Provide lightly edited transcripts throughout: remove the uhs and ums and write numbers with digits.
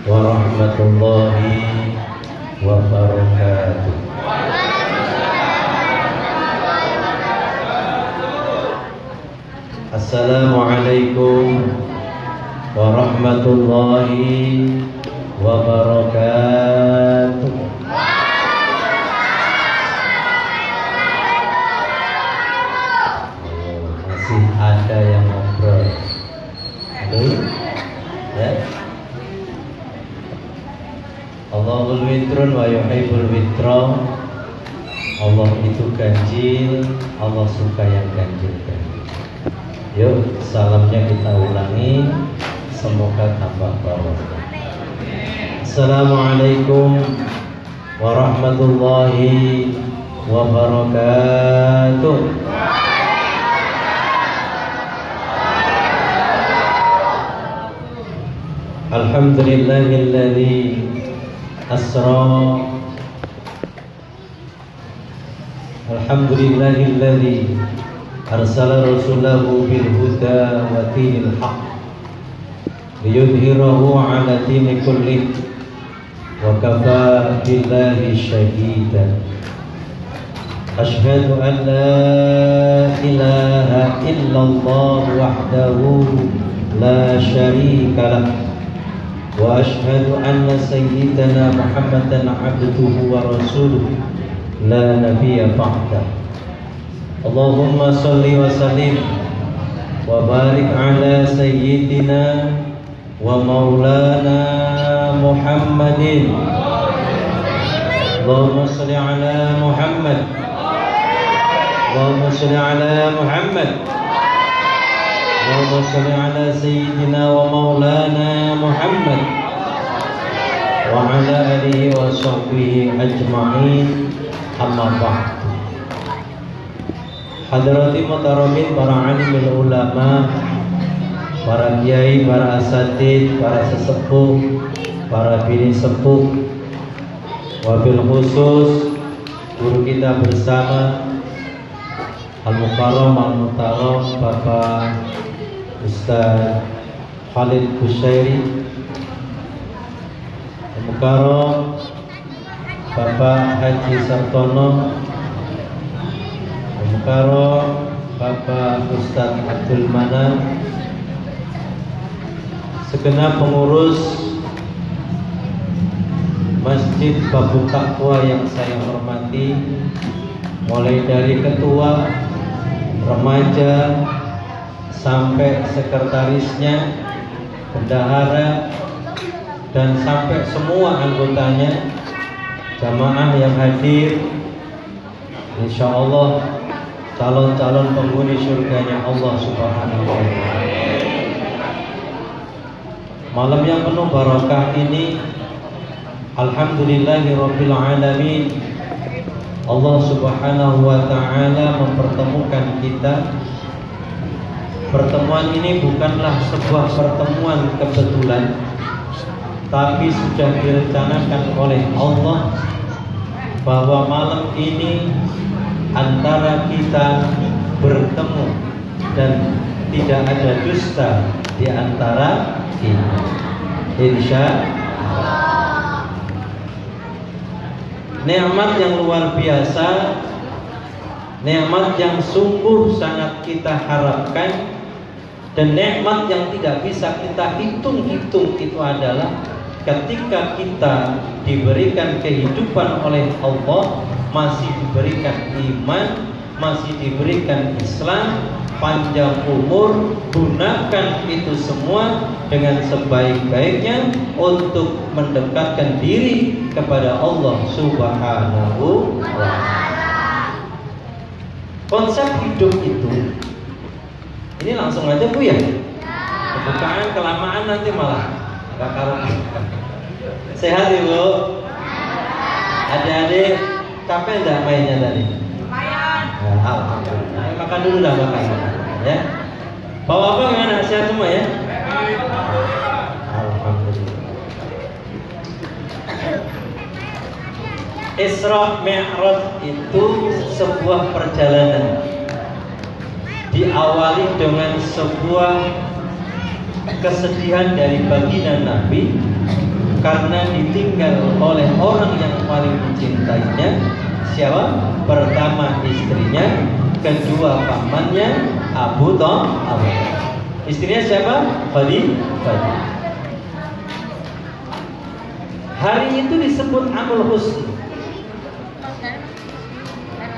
warahmatullahi wabarakatuh. Assalamualaikum warahmatullahi wabarakatuh. Masih ada yang ngobrol. Halo? Ya? Allahul witrun wa yuhibbul witra. Allah itu ganjil, Allah suka yang ganjil-ganjil. Yuk, salamnya kita ulangi, semoga tambah barokah. Assalamualaikum warahmatullahi wabarakatuh. Alhamdulillahilladzi asra. Alhamdulillahilladzi arsala rasulahu bil huda wa dinil haqq liyudhhirahu 'ala dini kullih wa kafa billahi shahidan. Asyhadu an la ilaha illallah wahdahu la syarika lah wa asyhadu anna sayyidana Muhammadan 'abduhu wa rasuluh la nabiyya ba'dah. Allahumma salli wa sallim wa barik ala sayyidina wa maulana Muhammadin. Allahumma salli ala Muhammad. Allahumma salli ala Muhammad. Allahumma salli ala sayyidina wa maulana Muhammad wa ala alihi wa sahbihi ajma'in. Amma ba'd. Hadrati muhtaramin, para alimul ulama, para kiai, para asatid, para sesepuh, para bini sepuh, wabil khusus guru kita bersama Al-Mukarram Al-Muhtaram Bapak Ustaz Khalid Bushairi, Al-Mukarram Bapak Haji Sartono, Al-Mukarram Bapak Ustaz Abdul Manan, segenap pengurus Masjid Babut Taqwa yang saya hormati, mulai dari ketua, remaja, sampai sekretarisnya, bendahara, dan sampai semua anggotanya, jamaah yang hadir, insya Allah calon-calon penghuni surganya Allah Subhanahu wa ta'ala. Malam yang penuh barakah ini, alhamdulillahirabbil alamin, Allah Subhanahu wa ta'ala mempertemukan kita. Pertemuan ini bukanlah sebuah pertemuan kebetulan, tapi sudah direncanakan oleh Allah bahwa malam ini antara kita bertemu dan tidak ada dusta di antara kita, insya Allah. Nikmat yang luar biasa, nikmat yang sungguh sangat kita harapkan, dan nikmat yang tidak bisa kita hitung-hitung itu adalah ketika kita diberikan kehidupan oleh Allah, masih diberikan iman, masih diberikan Islam, panjang umur. Gunakan itu semua dengan sebaik-baiknya untuk mendekatkan diri kepada Allah Subhanahu wa ta'ala. Konsep hidup itu, ini langsung aja Bu ya, kebukaan kelamaan nanti malah gak karuan. Sehat Ibu? Adik-adik capek enggak mainnya tadi? Lumayan. Ya, alhamdulillah. Makan dulu dah, makan ya. Bapak-bapak gimana? Sehat semua ya? Alhamdulillah. Isra Mi'raj itu sebuah perjalanan, diawali dengan sebuah kesedihan dari baginda Nabi, karena ditinggal oleh orang yang paling dicintainya. Siapa? Pertama istrinya, kedua pamannya Abu Thalib. Istrinya siapa? Khadijah. Hari itu disebut Amul Husn,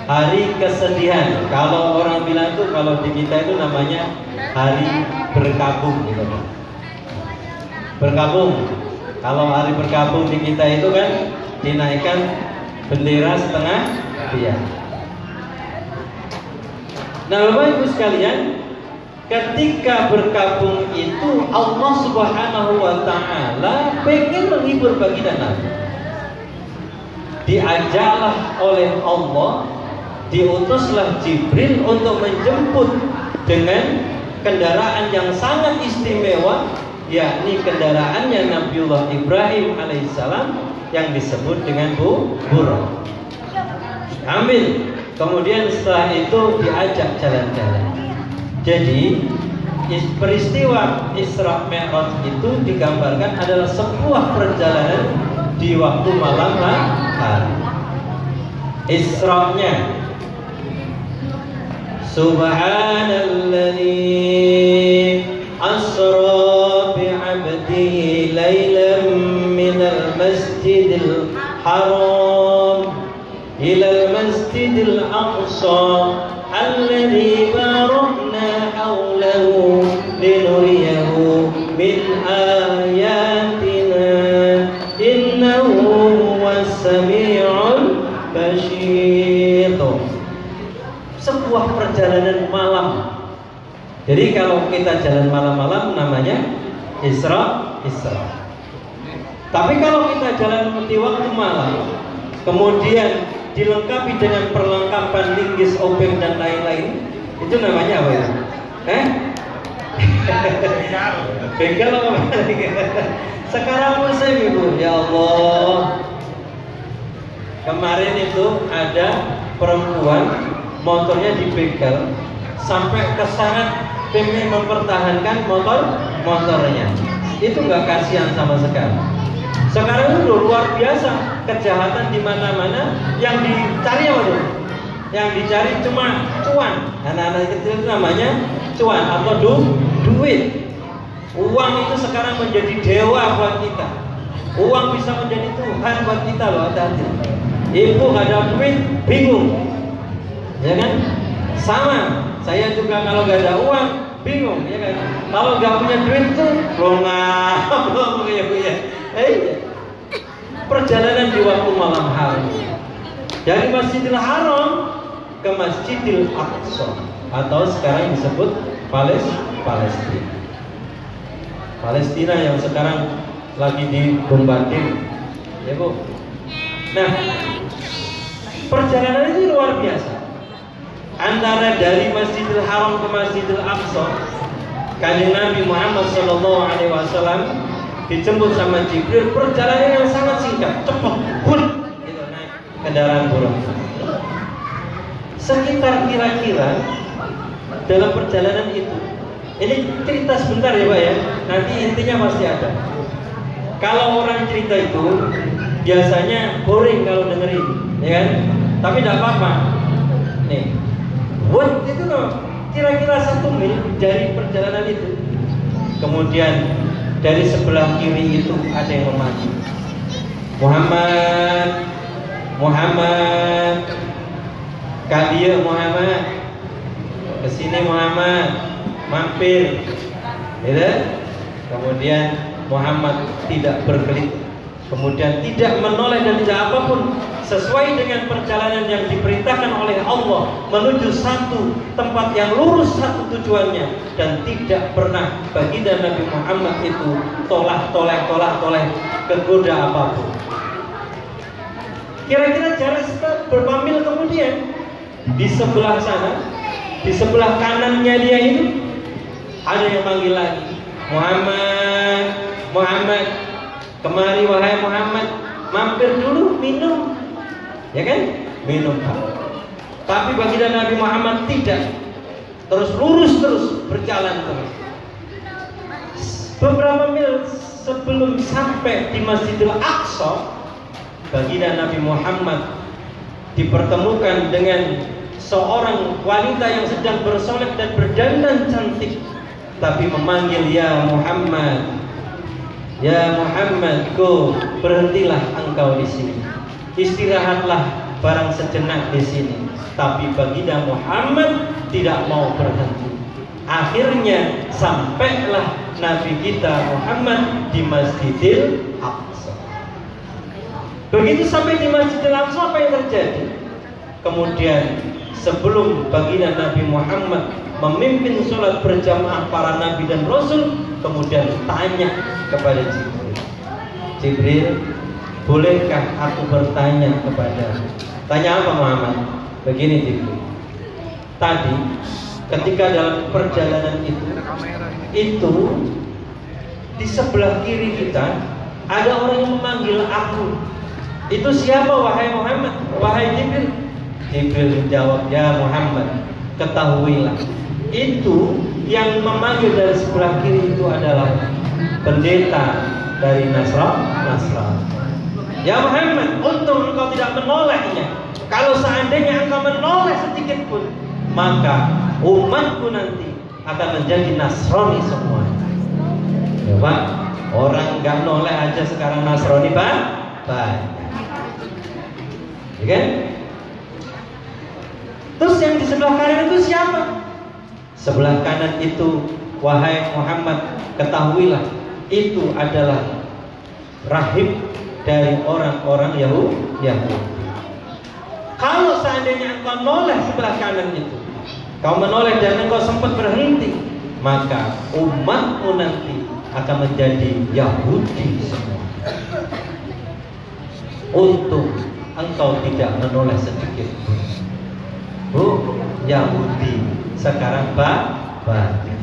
hari kesedihan. Kalau orang bilang tuh, kalau di kita itu namanya hari berkabung gitu. Berkabung. Kalau hari berkabung di kita itu kan dinaikkan bendera setengah tiang. Nah, Bapak Ibu sekalian, ketika berkabung itu Allah Subhanahu wa Ta'ala pengen menghibur baginda Nabi. Diajaklah oleh Allah, diutuslah Jibril untuk menjemput dengan kendaraan yang sangat istimewa, yakni kendaraannya Nabiullah Ibrahim alaihissalam yang disebut dengan Buraq. Ambil, kemudian setelah itu diajak jalan-jalan. Jadi peristiwa Isra Mi'raj itu digambarkan adalah sebuah perjalanan di waktu malam hari. Isra-nya Subhanalladzi asra bi'abdihi laylan minal masjidil haram ilal masjidil aqsa alladzi barakna hawlahu linuriyahu min ayatina innahu huwas sami'ul basyir. Sebuah perjalanan malam. Jadi kalau kita jalan malam-malam namanya Isra. Tapi kalau kita jalan di waktu malam, kemudian dilengkapi dengan perlengkapan linggis, obeng dan lain-lain, itu namanya apa ya? Begal apa? Sekarang musim Ibu, ya Allah. Kemarin itu ada perempuan motornya dibegal sampai keseret demi mempertahankan motornya. Itu nggak kasihan sama sekali. Sekarang itu luar biasa kejahatan di mana-mana. Yang dicari apa tuh? Yang dicari cuma cuan. Anak-anak kecil itu namanya cuan atau duit. Uang itu sekarang menjadi dewa buat kita. Uang bisa menjadi Tuhan buat kita loh, hati-hati. Ibu nggak ada duit, bingung. Ya kan? Sama, saya juga kalau nggak ada uang bingung, ya kan? Kalau nggak punya duit tuh belum ya. Perjalanan di waktu malam hari dari Masjidil Haram ke Masjidil Aqsa atau sekarang disebut Palestina yang sekarang lagi dibombardir, ya Bu. Nah, perjalanan itu luar biasa. Antara dari Masjidil Haram ke Masjidil Aqsa, Kanjeng Nabi Muhammad SAW dijemput sama Jibril. Perjalanan yang sangat singkat, cepat, gitu, naik kendaraan Buraq. Sekitar kira-kira dalam perjalanan itu, ini cerita sebentar ya Pak ya, nanti intinya pasti ada. Kalau orang cerita itu biasanya boring kalau dengerin, ya kan? Tapi tidak apa-apa. Nih. Buat itu loh, kira-kira 1 mil dari perjalanan itu. Kemudian dari sebelah kiri itu ada yang memacu. Muhammad, Kadia Muhammad, kesini Muhammad, mampir, gitu. Kemudian Muhammad tidak berkelit, kemudian tidak menoleh dan tidak apapun, sesuai dengan perjalanan yang diperintahkan oleh Allah menuju satu tempat yang lurus, satu tujuannya, dan tidak pernah baginda Nabi Muhammad itu toleh kegoda apapun. Kira-kira jarak berapa mil kemudian di sebelah sana, di sebelah kanannya dia itu ada yang manggil lagi, Muhammad, kemari wahai Muhammad, mampir dulu minum. Ya kan? Minum. Tapi baginda Nabi Muhammad tidak, terus lurus terus berjalan terus. Beberapa mil sebelum sampai di Masjidil Aqsa, baginda Nabi Muhammad dipertemukan dengan seorang wanita yang sedang bersolek dan berdandan cantik, tapi memanggil, ya Muhammad, ya Muhammad, go, berhentilah engkau di sini, istirahatlah barang sejenak di sini. Tapi baginda Muhammad tidak mau berhenti. Akhirnya sampailah Nabi kita Muhammad di Masjidil Aqsa. Begitu sampai di Masjidil Aqsa, apa yang terjadi? Kemudian sebelum baginda Nabi Muhammad memimpin sholat berjamaah para nabi dan rasul, kemudian tanya kepada Jibril, Jibril, bolehkah aku bertanya kepadamu? Tanya apa Muhammad? Begini Jibril, tadi ketika dalam perjalanan itu di sebelah kiri kita ada orang yang memanggil aku. Itu siapa wahai Muhammad? Wahai Jibril. Jibril menjawab, ya Muhammad, ketahuilah, itu yang memanggil dari sebelah kiri itu adalah pendeta dari Nasrani. Ya Muhammad, untung engkau tidak menolehnya. Kalau seandainya engkau menoleh sedikit pun, maka umatku nanti akan menjadi Nasrani semua. Ya Pak, orang nggak noleh aja sekarang Nasrani banyak. Ya kan? Terus yang di sebelah kanan itu siapa? Sebelah kanan itu, wahai Muhammad, ketahuilah, itu adalah rahib dari orang-orang Yahudi. Kalau seandainya engkau noleh sebelah kanan itu, kau menoleh dan engkau sempat berhenti, maka umatmu nanti akan menjadi Yahudi semua. Untung engkau tidak menoleh sedikit pun. Yahudi sekarang banyak.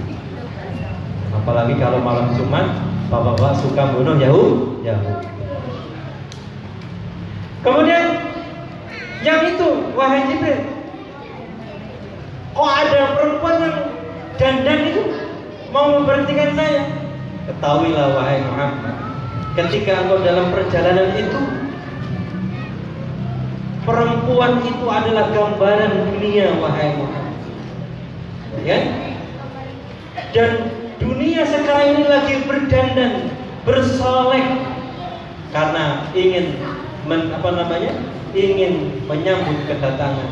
Apalagi kalau malam Jumat, bapak-bapak suka bunuh Yahudi. Kemudian yang itu, wahai Jibril, kok ada perempuan yang dandan itu mau memberhentikan saya? Ketahuilah wahai Muhammad, ketika engkau dalam perjalanan itu, perempuan itu adalah gambaran dunia wahai Muhammad. Ya? Dan dunia sekarang ini lagi berdandan, bersolek karena ingin ingin menyambut kedatangan.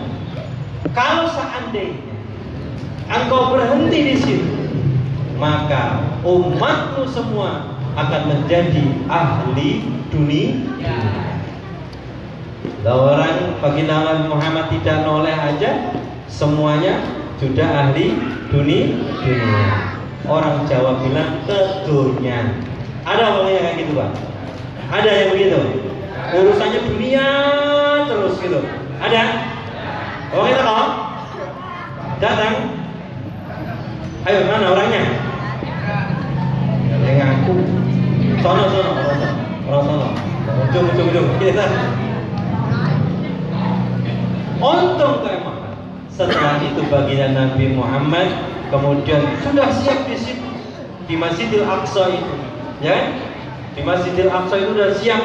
Kalau seandainya engkau berhenti di situ, maka umatmu semua akan menjadi ahli dunia. Orang baginda Nabi Muhammad tidak noleh aja, semuanya sudah ahli dunia. Orang Jawa bilang kedunya. Ada orang yang kayak gitu Pak? Ada yang begitu? Urusannya dunia terus gitu. Ada? Oh kita kok? Datang. Ayo mana orangnya? Yang ngaku. Sono. Orang sono. Ujung. Kita. Untung keempat. Setelah itu baginda Nabi Muhammad kemudian sudah siap di situ di Masjidil Aqsa itu, ya. Di Masjidil Aqsa itu sudah siap.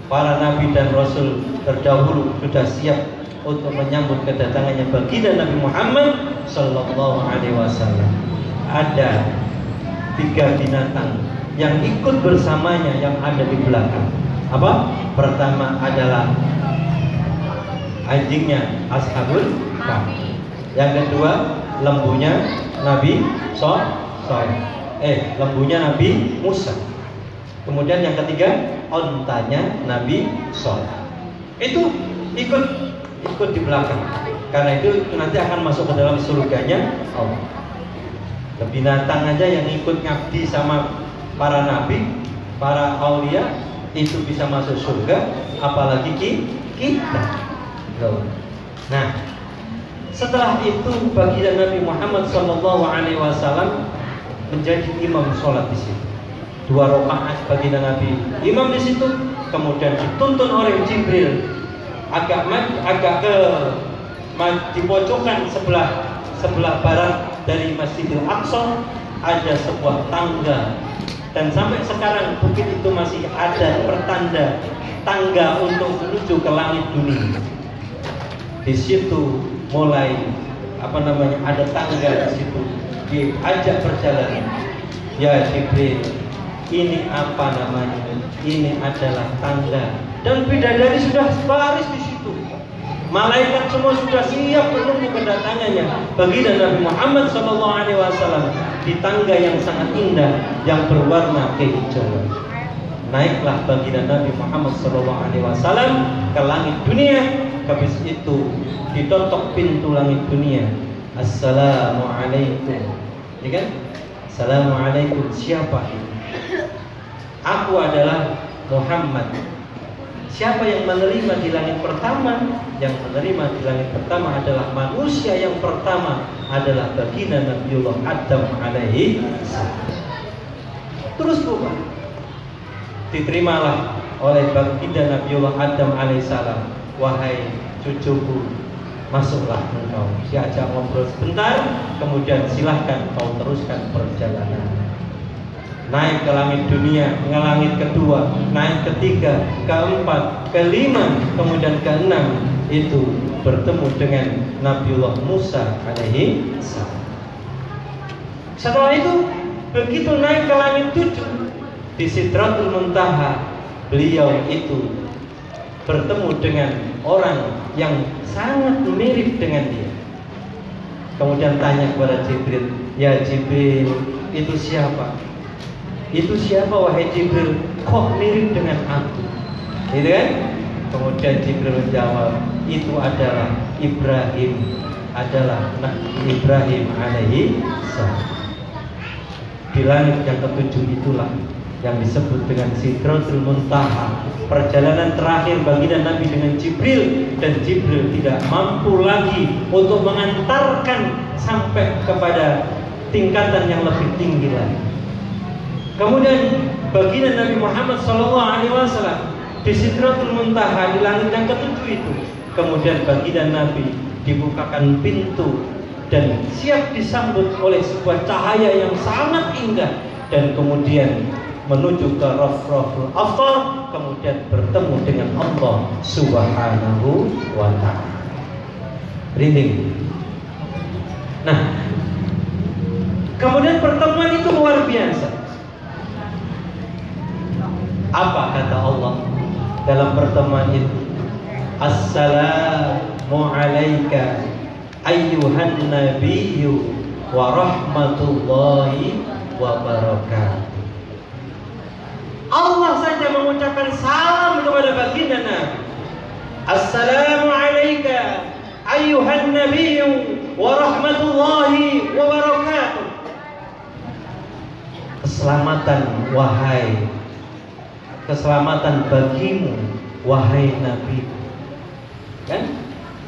Para nabi dan rasul terdahulu sudah siap untuk menyambut kedatangannya baginda Nabi Muhammad sallallahu alaihi wasallam. Ada 3 binatang yang ikut bersamanya yang ada di belakang. Apa? Pertama adalah anjingnya Ashabul Kahfi. Yang kedua lembunya Nabi lembunya Nabi Musa. Kemudian yang ketiga ontanya Nabi Soleh. Itu ikut di belakang. Karena itu nanti akan masuk ke dalam surganya Allah. Binatang aja yang ikut ngabdi sama para nabi, para aulia itu bisa masuk surga, apalagi kita. Nah, setelah itu baginda Nabi Muhammad SAW menjadi imam sholat di situ. 2 rakaat baginda Nabi imam di situ, kemudian dituntun oleh Jibril agak di pojokan sebelah barat dari Masjidil Aqsa ada sebuah tangga Dan sampai sekarang bukit itu masih ada pertanda tangga untuk menuju ke langit dunia. Di situ mulai ada tangga di situ, diajak berjalan. Ya Jibril, ini apa namanya? Ini adalah tanda. Dan bidadari sudah baris di situ. Malaikat semua sudah siap menunggu kedatangannya baginda Nabi Muhammad SAW di tangga yang sangat indah yang berwarna kehijauan. Naiklah baginda Nabi Muhammad SAW ke langit dunia. Habis itu ditotok pintu langit dunia. Assalamualaikum. Ya kan? Assalamualaikum. Siapa ini? Aku adalah Muhammad. Siapa yang menerima di langit pertama? Yang menerima di langit pertama adalah manusia yang pertama adalah baginda Nabiullah Adam alaihi salam. Terus bukan diterimalah oleh baginda Nabiullah Adam alaihi salam. Wahai cucuku, masuklah engkau. Diajak ngobrol sebentar, kemudian silahkan kau teruskan perjalanan. Naik ke langit dunia, ke langit kedua, naik ketiga, keempat, kelima, kemudian keenam, itu bertemu dengan Nabiullah Musa alaihi salam. Setelah itu begitu naik ke langit tujuh, di Sidratul Muntaha, beliau itu bertemu dengan orang yang sangat mirip dengan dia. Kemudian tanya kepada Jibril, ya Jibril, itu siapa? Itu siapa wahai Jibril? Kok mirip dengan aku? Gitu kan? Kemudian Jibril menjawab, itu adalah Ibrahim, adalah Nabi Ibrahim alaihi salam. Di langit yang ketujuh itulah yang disebut dengan Sidratul Muntaha, perjalanan terakhir baginda Nabi dengan Jibril, dan Jibril tidak mampu lagi untuk mengantarkan sampai kepada tingkatan yang lebih tinggi lagi. Kemudian baginda Nabi Muhammad SAW di Sidratul Muntaha, di langit yang ketujuh itu, kemudian baginda Nabi dibukakan pintu dan siap disambut oleh sebuah cahaya yang sangat indah, dan kemudian menuju ke Rafraful Afdal, kemudian bertemu dengan Allah Subhanahu wa ta'ala. Rinding. Nah, kemudian pertemuan itu luar biasa. Apa kata Allah dalam pertemuan itu? Assalamu alayka ayyuhan nabiyyu wa rahmatullahi wa barakatuh. Allah saja mengucapkan salam kepada baginda Nabi. Assalamu alayka ayyuhan nabiyyu wa rahmatullahi wa barakatuh. Keselamatan keselamatan bagimu wahai Nabi. Kan?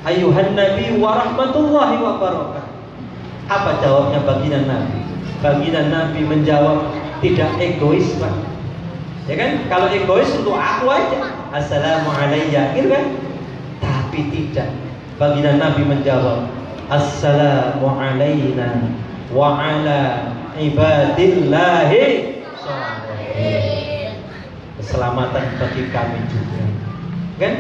Ayyuhan Nabi wa rahmatullahi wa barakatuh. Apa jawabnya baginda Nabi? Baginda Nabi menjawab tidak egois, Pak. Ya kan? Kalau egois untuk aku aja, assalamu alayya, gitu kan? Tapi tidak. Baginda Nabi menjawab, assalamu alayna wa ala ibadillahi sholihin. Keselamatan bagi kami juga, kan?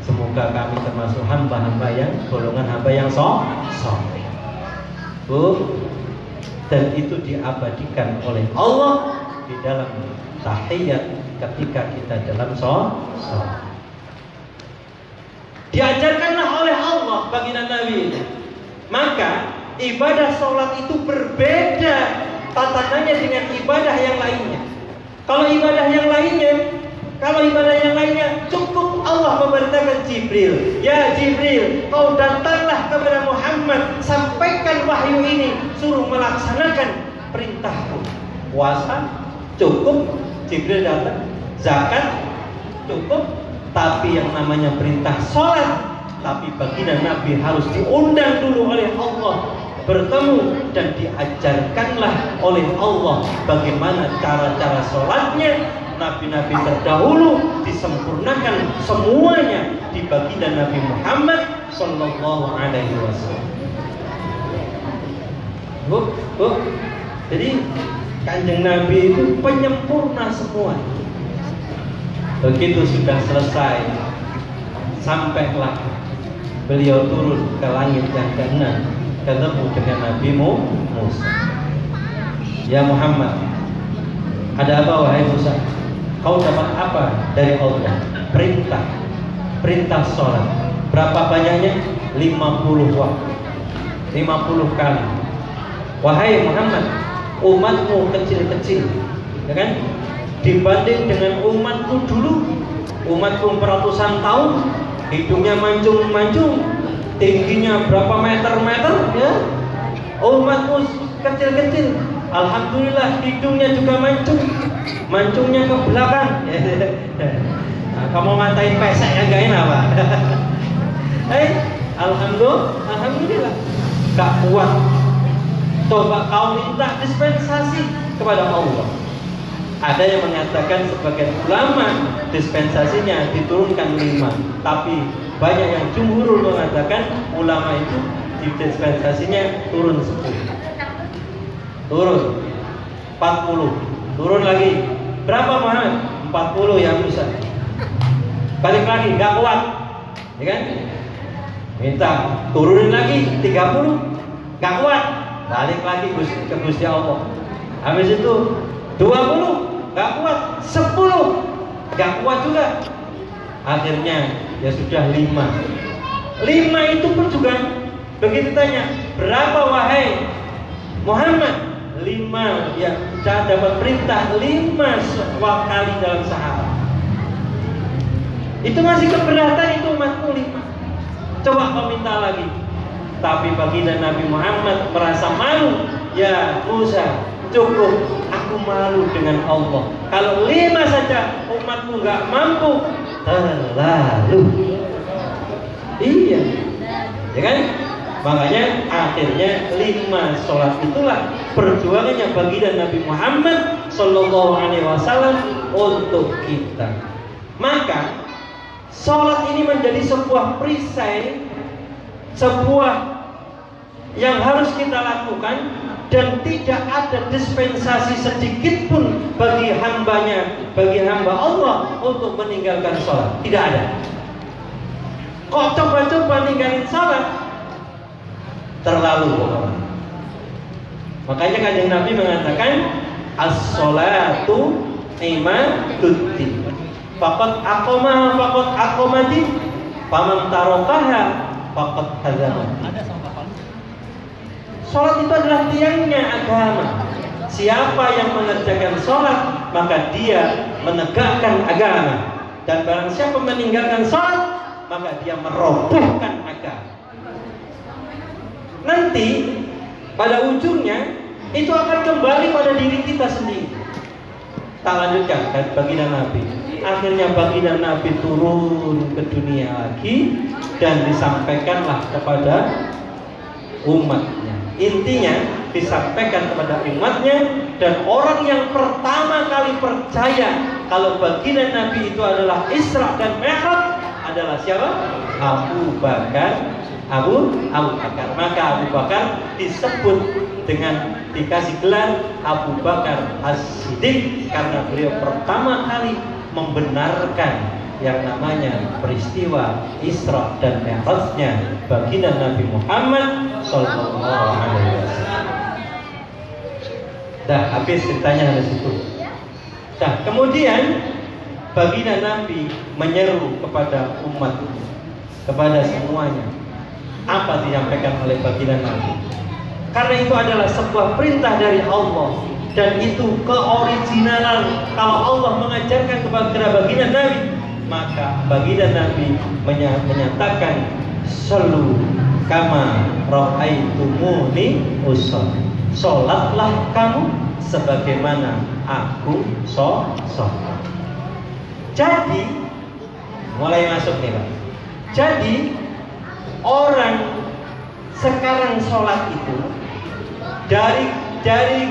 Semoga kami termasuk hamba-hamba yang golongan hamba yang saleh. Bu, dan itu diabadikan oleh Allah di dalam tahiyat ketika kita dalam sholat. Diajarkanlah oleh Allah baginda Nabi. Maka ibadah sholat itu berbeda tatanannya dengan ibadah yang lainnya. Kalau ibadah yang lainnya cukup Allah memerintahkan Jibril, ya Jibril, kau datanglah kepada Muhammad, sampaikan wahyu ini, suruh melaksanakan perintahku. Puasa cukup, Jibril datang. Zakat cukup, tapi yang namanya perintah sholat, tapi baginda Nabi harus diundang dulu oleh Allah, bertemu dan diajarkanlah oleh Allah bagaimana cara-cara sholatnya. Nabi-nabi terdahulu disempurnakan semuanya di baginda Nabi Muhammad Sallallahu Alaihi Wasallam. Bu, jadi Kanjeng Nabi itu penyempurna semua. Begitu sudah selesai, sampailah beliau turun ke langit yang keenam, ketemu dengan Nabi Musa. Ya Muhammad, ada apa wahai Musa? Kau dapat apa dari Allah? Perintah sholat. Berapa banyaknya? 50 waktu, 50 kali. Wahai Muhammad, umatmu kecil-kecil, ya kan? Dibanding dengan umatku dulu, umatku ratusan tahun, hidungnya mancung-mancung, tingginya berapa meter-meter, ya. Umatku kecil-kecil, alhamdulillah hidungnya juga mancung, mancungnya ke belakang. Nah, kamu ngatain pesek yang gak enak pak. Alhamdulillah, gak kuat. Coba kau minta dispensasi kepada Allah. Ada yang mengatakan sebagian ulama dispensasinya diturunkan 5, tapi banyak yang jumhur mengatakan ulama itu dispensasinya turun 10, turun 40, turun lagi. Berapa Muhammad? 40 ya Musa. Balik lagi, gak kuat, ya kan? Minta turunin lagi 30, gak kuat. Balik lagi ke Gusti Allah. Habis itu 20, gak kuat. 10, gak kuat juga. Akhirnya ya sudah 5 itu pun juga begitu tanya, berapa wahai Muhammad? 5, ya saya dapat perintah 5 kali dalam sehari. Itu masih keberatan itu umatku 5. Coba kau minta lagi. Tapi baginda Nabi Muhammad merasa malu. Ya Musa, cukup, aku malu dengan Allah. Kalau 5 saja umatku gak mampu, terlalu. Iya, ya kan? Makanya akhirnya 5 sholat itulah perjuangannya baginda Nabi Muhammad Sallallahu Alaihi Wasallam untuk kita. Maka sholat ini menjadi sebuah perisai, sebuah yang harus kita lakukan, dan tidak ada dispensasi sedikit pun bagi hamba Allah untuk meninggalkan sholat. Tidak ada. Kok coba-coba ninggalin sholat? Terlalu bohong. Makanya Kanjeng Nabi mengatakan as-sholatu imaduddin. Faqad aqomati faman tarokaha faqad hazama. Sholat itu adalah tiangnya agama. Siapa yang mengerjakan sholat, maka dia menegakkan agama. Dan barang siapa meninggalkan sholat, maka dia merobohkan agama. Nanti pada ujungnya itu akan kembali pada diri kita sendiri. Tak lanjutkan dan baginda Nabi. Akhirnya baginda Nabi turun ke dunia lagi dan disampaikanlah kepada umatnya. Intinya disampaikan kepada umatnya, dan orang yang pertama kali percaya kalau baginda Nabi itu adalah Isra dan Mi'raj adalah siapa? Abu Bakar. Maka Abu Bakar disebut dengan dikasih gelar Abu Bakar As-Siddiq karena beliau pertama kali membenarkan yang namanya peristiwa Isra dan Mi'rajnya baginda Nabi Muhammad Sallallahu Alaihi Wasallam. Dah habis ceritanya dari situ. Dah kemudian baginda Nabi menyeru kepada umat, kepada semuanya. Apa disampaikan oleh baginda Nabi? Karena itu adalah sebuah perintah dari Allah, dan itu keoriginalan. Kalau Allah mengajarkan kepada baginda Nabi, maka baginda Nabi menyatakan sallu kama ra'aitumuni usolli. Salatlah kamu sebagaimana aku sholat. Jadi mulai masuk nih Pak. Jadi orang sekarang sholat itu dari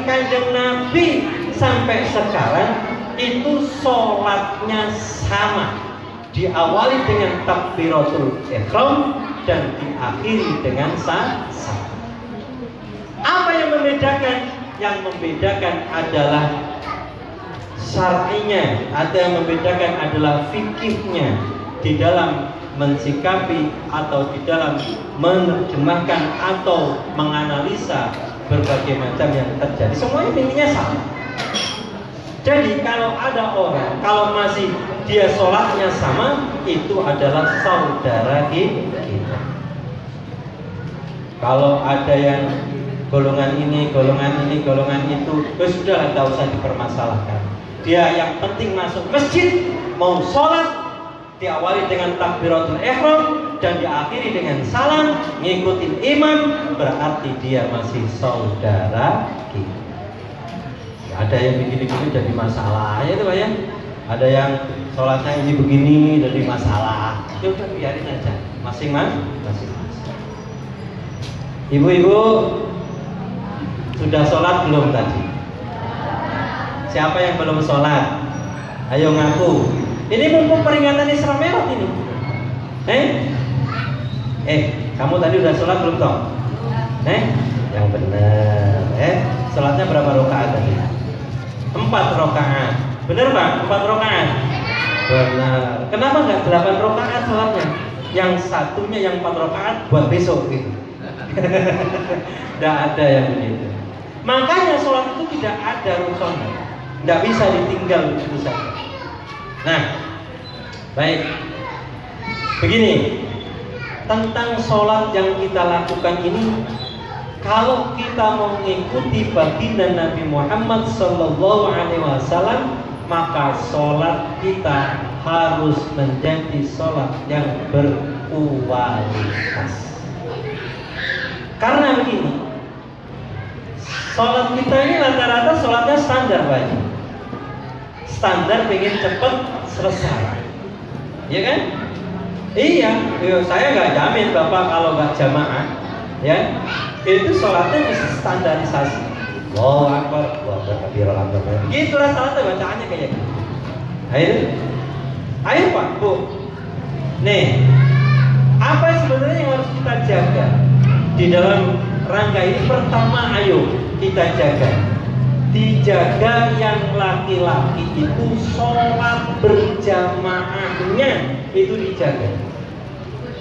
Kanjeng Nabi sampai sekarang itu sholatnya sama, diawali dengan takbiratul ihram dan diakhiri dengan sah. Apa yang membedakan yang membedakan adalah syar'inya, ada yang membedakan adalah fikihnya di dalam mensikapi atau di dalam menerjemahkan atau menganalisa berbagai macam yang terjadi. Semuanya intinya sama. Jadi kalau ada orang, kalau masih dia sholatnya sama, itu adalah saudara kita. Kalau ada yang golongan ini, golongan itu, sudah tidak usah dipermasalahkan. Dia yang penting masuk masjid, mau sholat, diawali dengan takbiratul ihram dan diakhiri dengan salam, ngikutin imam, berarti dia masih saudara kita. Ada yang begini-begini jadi masalah, ya itu Pak ya. Ada yang sholatnya ini begini jadi masalah. Ya udah biarin aja, masing-masing. Ibu-ibu sudah sholat belum tadi? Siapa yang belum sholat? Ayo ngaku. Ini mumpung peringatan Isra Mi'raj ini. Kamu tadi udah sholat belum toh? Yang benar. Sholatnya berapa rakaat tadi? 4 rakaat. Benar Pak? 4 rakaat. Benar. Kenapa nggak 8 rakaat sholatnya? Yang satunya yang 4 rakaat buat besok gitu. Tidak ada yang begitu. Makanya sholat itu tidak ada rukunnya, tidak bisa ditinggal begitu saja. Nah, baik. Begini, tentang sholat yang kita lakukan ini, kalau kita mau mengikuti baginda Nabi Muhammad SAW, maka sholat kita harus menjadi sholat yang berkualitas. Karena begini, sholat kita ini rata-rata sholatnya standar banyak. Standar pengen cepet selesai, ya kan? Iya, saya nggak jamin Bapak kalau nggak jamaah, ya itu sholatnya mesti standarisasi. Allahu Akbar, Allahu Akbar, gitu lah sholatnya, bacaannya kayak gitu. Ayo Pak, Bu. Nih, apa sebenarnya yang harus kita jaga di dalam rangka ini? Pertama, ayo kita jaga. Dijaga yang laki-laki itu sholat berjamaahnya itu dijaga.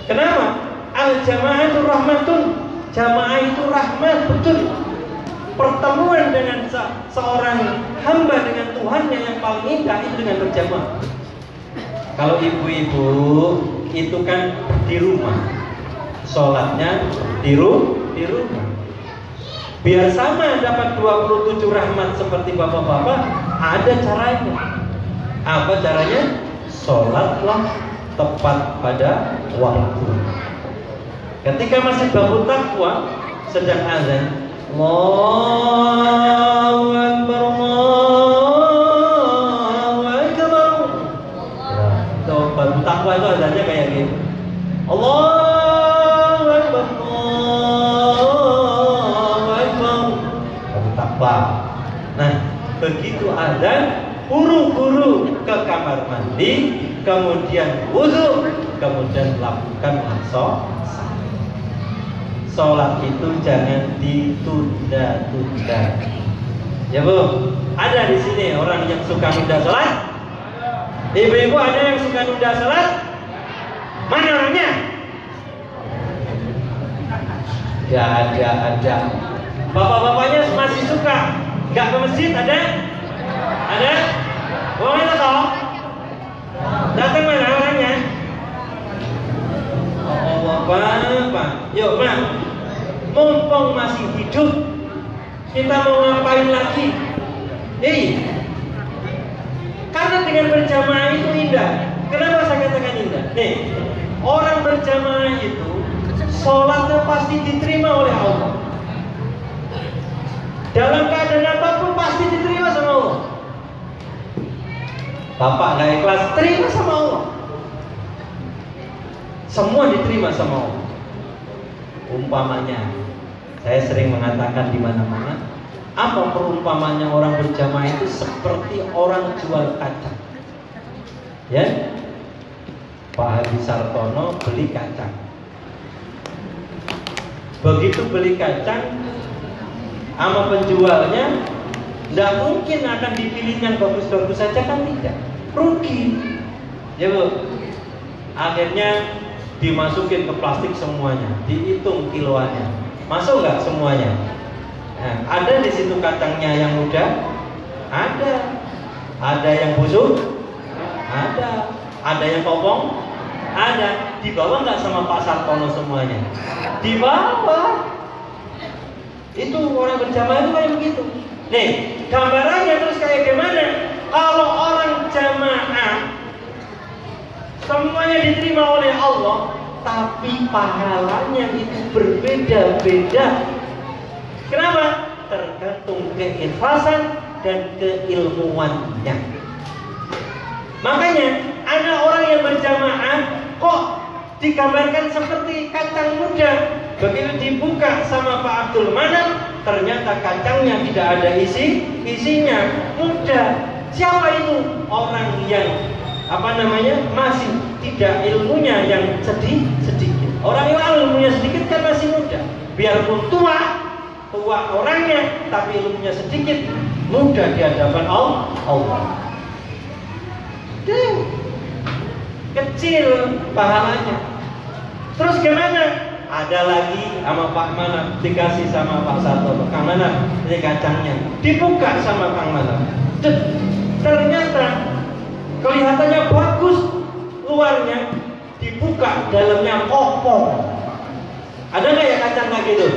Kenapa? Al-jamaah itu rahmatun. Jamaah itu rahmat, betul. Pertemuan dengan seorang hamba dengan Tuhannya yang paling indah itu dengan berjamaah. Kalau ibu-ibu itu kan di rumah, sholatnya di rumah. Biar sama dapat 27 rahmat seperti bapak-bapak, ada caranya. Apa caranya? Sholatlah tepat pada waktu. Ketika masih bangun takwa, sedang azan, Allahu Akbar, Allahu Akbar. Nah, itu bangun takwa itu azannya kayak gitu. Allahu Akbar, Allahu Akbar. Bangun takwa. Nah, begitu azan, buru-buru ke kamar mandi, kemudian wudu, kemudian lakukan sholat. Sholat itu jangan ditunda-tunda. Ya Bu, ada di sini orang yang suka nunda sholat? Ibu-ibu ada yang suka nunda sholat? Mana orangnya? Ya ada. Bapak-bapaknya masih suka nggak ke masjid? Ada? Oh, mana toh? Datang mana orangnya? Oh, Bapak. Yuk, Pak. Mumpung masih hidup, kita mau ngapain lagi? Karena dengan berjamaah itu indah. Kenapa saya katakan indah? Orang berjamaah itu sholatnya pasti diterima oleh Allah. Dalam keadaan apapun pasti diterima sama Allah. Bapak nggak ikhlas, terima sama Allah. Semua diterima sama Allah. Umpamanya, saya sering mengatakan di mana-mana, apa perumpamannya orang berjamaah itu seperti orang jual kacang. Ya, Pak Haji Sartono beli kacang. Begitu beli kacang, sama penjualnya, tidak mungkin akan dipilih yang bagus-bagus saja, kan tidak, rugi. Ya Bu, akhirnya dimasukin ke plastik semuanya, dihitung kiloannya, masuk nggak semuanya? Nah, ada di situ kacangnya yang muda, ada yang busuk, ada yang kopong, ada. Dibawa nggak sama Pak Sartono semuanya? Dibawa. Itu orang berjamaah itu kayak begitu. Nih, gambarannya terus kayak gimana? Kalau orang jamaah semuanya diterima oleh Allah, tapi pahalanya itu berbeda-beda. Kenapa? Tergantung keikhlasan dan keilmuannya. Makanya ada orang yang berjamaah kok digambarkan seperti kacang muda. Begitu dibuka sama Pak Abdul Manap, ternyata kacangnya tidak ada isinya, muda. Siapa itu? Orang yang masih tidak ilmunya yang sedikit. Orang yang ilmunya sedikit kan masih muda. Biarpun tua orangnya, tapi ilmunya sedikit, muda di hadapan Allah. Kecil pahalanya. Terus gimana? Ada lagi sama Pak Manap, dikasih sama Pak Sartono. Kang Manap, ini kacangnya, dibuka sama Kang Manap. Ternyata kelihatannya bagus luarnya, dibuka dalamnya kopong. Ada nggak ya kacang kayak gitu?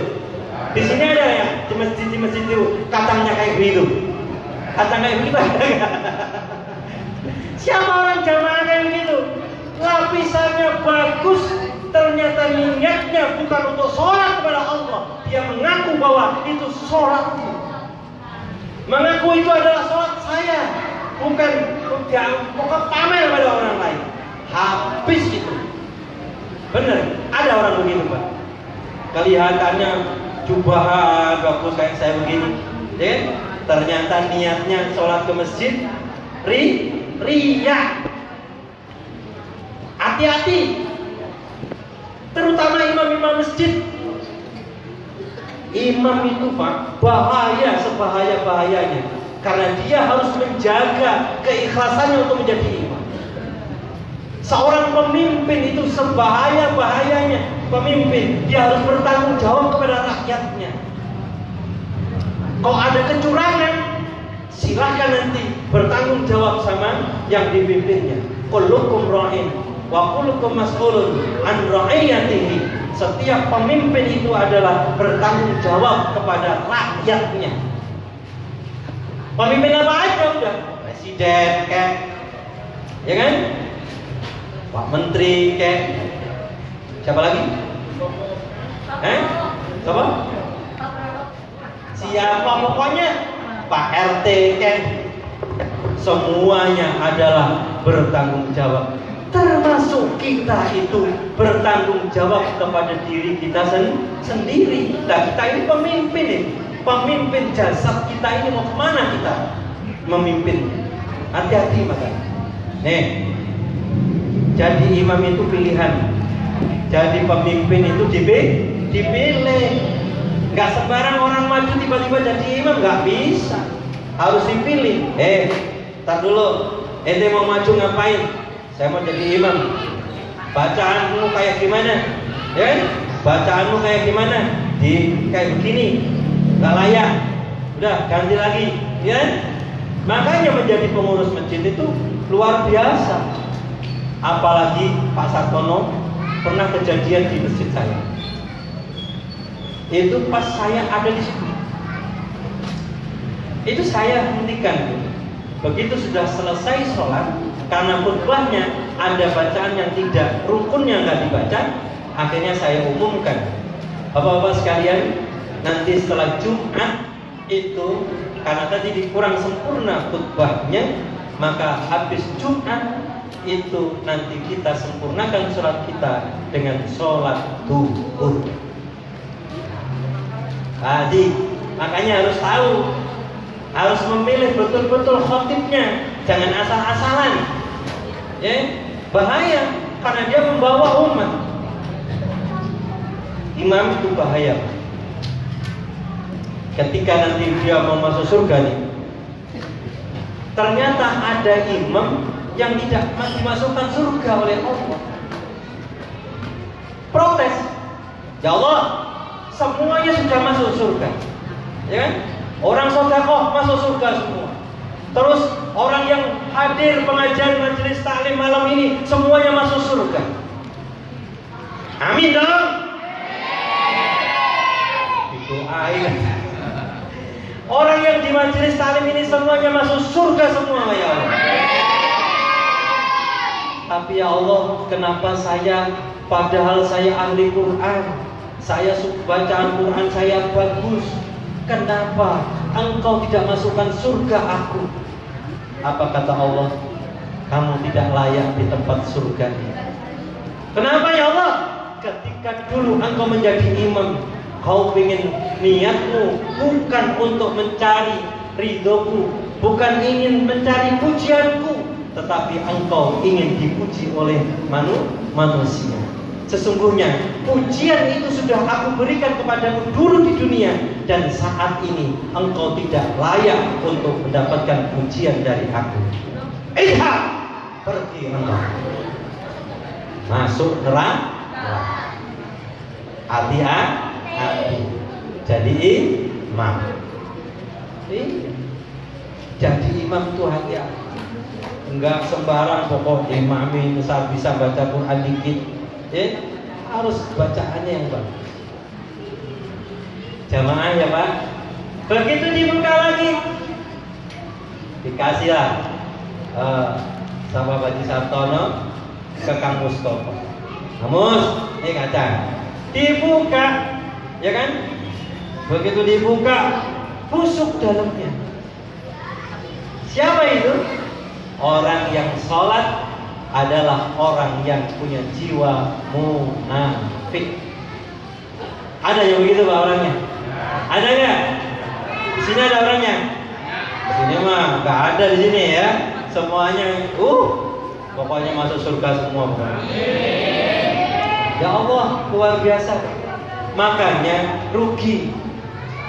Di sini ada ya, di masjid itu kacangnya kayak gitu. Kacang kayak begitu ada nggak? Siapa orang jamaah kayak begitu? Lapisannya bagus, ternyata niatnya bukan untuk sholat kepada Allah. Dia mengaku bahwa itu sholat, mengaku itu adalah sholat saya, bukan pamer pada orang lain. Habis itu. Benar, ada orang begitu Pak. Kelihatannya jubahan bagus kayak saya begini, ya? Ternyata niatnya sholat ke masjid, riya. Hati-hati, terutama imam-imam masjid. Imam itu Pak, bahaya sebahaya-bahayanya, karena dia harus menjaga keikhlasannya untuk menjadi imam. Seorang pemimpin itu sebahaya-bahayanya. Pemimpin, dia harus bertanggung jawab kepada rakyatnya. Kalau ada kecurangan, silakan nanti bertanggung jawab sama yang dipimpinnya. Kullukum ra'in wa kullukum mas'ulun an ra'iyatihi. Setiap pemimpin itu adalah bertanggung jawab kepada rakyatnya. Pemimpin apa aja udah, presiden kayak, ya kan? Pak Menteri kayak, siapa lagi? Siapa? Siapa pokoknya, Pak RT kan? Semuanya adalah bertanggung jawab. Termasuk kita itu bertanggung jawab kepada diri kita sendiri. Nah, kita ini pemimpin nih. Pemimpin jasad kita ini mau kemana kita memimpin? Hati-hati makanya. Nih, jadi imam itu pilihan. Jadi pemimpin itu dipilih. Gak sembarang orang maju tiba-tiba jadi imam, gak bisa. Harus dipilih. Tar dulu, ente mau maju ngapain? Saya mau jadi imam. Bacaanmu kayak gimana? Ya? Bacaanmu kayak gimana? Kayak begini, gak layak. Udah, ganti lagi. Ya? Makanya menjadi pengurus masjid itu luar biasa. Apalagi Pak Sartono pernah kejadian di masjid saya. Itu pas saya ada di situ. Itu saya hentikan. Begitu sudah selesai sholat, karena khutbahnya ada bacaan yang tidak, rukunnya nggak dibaca, akhirnya saya umumkan, Bapak-bapak sekalian, nanti setelah Jumat itu, karena tadi kurang sempurna khutbahnya, maka habis Jumat itu nanti kita sempurnakan sholat kita dengan sholat duhur. Tadi makanya harus tahu, harus memilih betul-betul khotibnya, jangan asal-asalan. Ya, bahaya karena dia membawa umat. Imam itu bahaya. ketika nanti dia mau masuk surga nih, ternyata ada imam yang tidak dimasukkan surga oleh Allah. Protes, ya Allah, semuanya sudah masuk surga, ya kan? Orang sedekah masuk surga semua. Terus orang yang hadir pengajian majelis taklim malam ini semuanya masuk surga. Amin dong. Didoain. Orang yang di majelis taklim ini semuanya masuk surga semua, ya Allah. Tapi ya Allah, kenapa saya, padahal saya ahli Quran, saya bacaan Quran saya bagus, kenapa Engkau tidak masukkan surga aku? Apa kata Allah? Kamu tidak layak di tempat surga ini. Kenapa ya Allah? Ketika dulu Engkau menjadi imam, kau ingin, niatmu bukan untuk mencari ridhoku, bukan ingin mencari pujianku, tetapi Engkau ingin dipuji oleh manusia. Sesungguhnya pujian itu sudah aku berikan kepadamu dulu di dunia, dan saat ini engkau tidak layak untuk mendapatkan pujian dari aku. Ihab, pergi engkau, masuk neraka. Hati-hati, jadi imam. Jadi imam itu hati-hati. Enggak sembarang pokok imami itu bisa baca Quran dikit. Harus bacaannya yang bagus. Jamaah ya Pak. Begitu dibuka lagi, dikasihlah sama Pak Haji Sartono ke Kang Mustofa. Mus, ini kaca. Dibuka, ya kan? Begitu dibuka, busuk dalamnya. Siapa itu? Orang yang sholat adalah orang yang punya jiwa munafik. Ada yang begitu Pak orangnya? Ada nggak? Di sini ada orangnya? Di sini mah nggak ada di sini ya. Semuanya, pokoknya masuk surga semua. Ya Allah, luar biasa. Makanya rugi.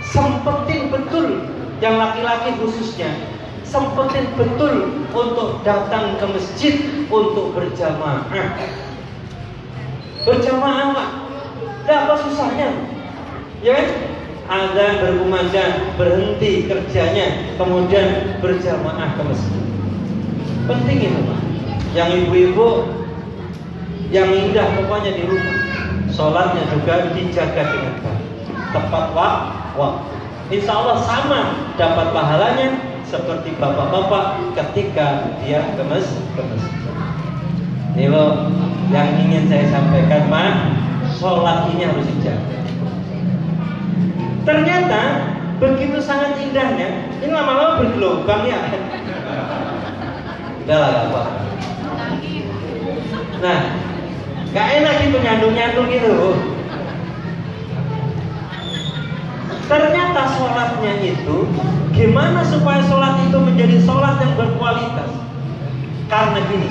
Sempetin betul yang laki-laki khususnya. Sempetin betul untuk datang ke masjid untuk berjamaah. Berjamaah Pak, tidak apa susahnya, ya kan? Azan berkumandang, berhenti kerjanya, kemudian berjamaah ke masjid. Penting itu Pak. Yang ibu-ibu, yang indah pokoknya di rumah. Sholatnya juga dijaga dengan baik, tepat waktu. Insya Allah sama dapat pahalanya seperti bapak-bapak ketika dia ke masjid. Ini loh yang ingin saya sampaikan Pak, sholat ini harus dijaga. Ternyata begitu sangat indahnya, ini lama-lama bergelombang ya. Udah lah gak apa. Nah, gak enak gitu nyandung-nyandung gitu. Ternyata sholatnya itu, gimana supaya sholat itu menjadi sholat yang berkualitas? Karena gini,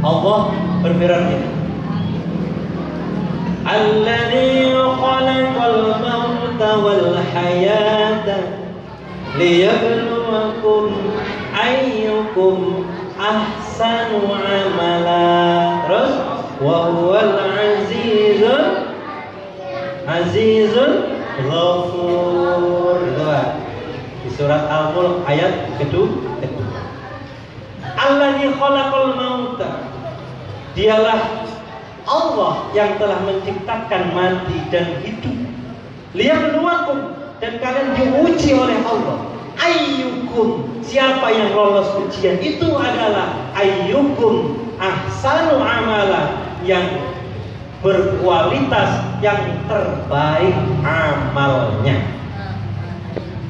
Allah berfirman ini, Alladzi khalaqal mauta wal hayata liyabluwakum ayyukum ahsanu amala. Terus wa huwal azizul Ghafur. Itu Pak, di surat Al-Mulk ayat kedua. Alladzi khalaqal mauta, dialah Allah yang telah menciptakan mati dan hidup. Liyabluwakum, dan kalian diuji oleh Allah. Ayyukum, siapa yang lolos ujian itu adalah ayyukum ahsanu amala, yang berkualitas, yang terbaik amalnya.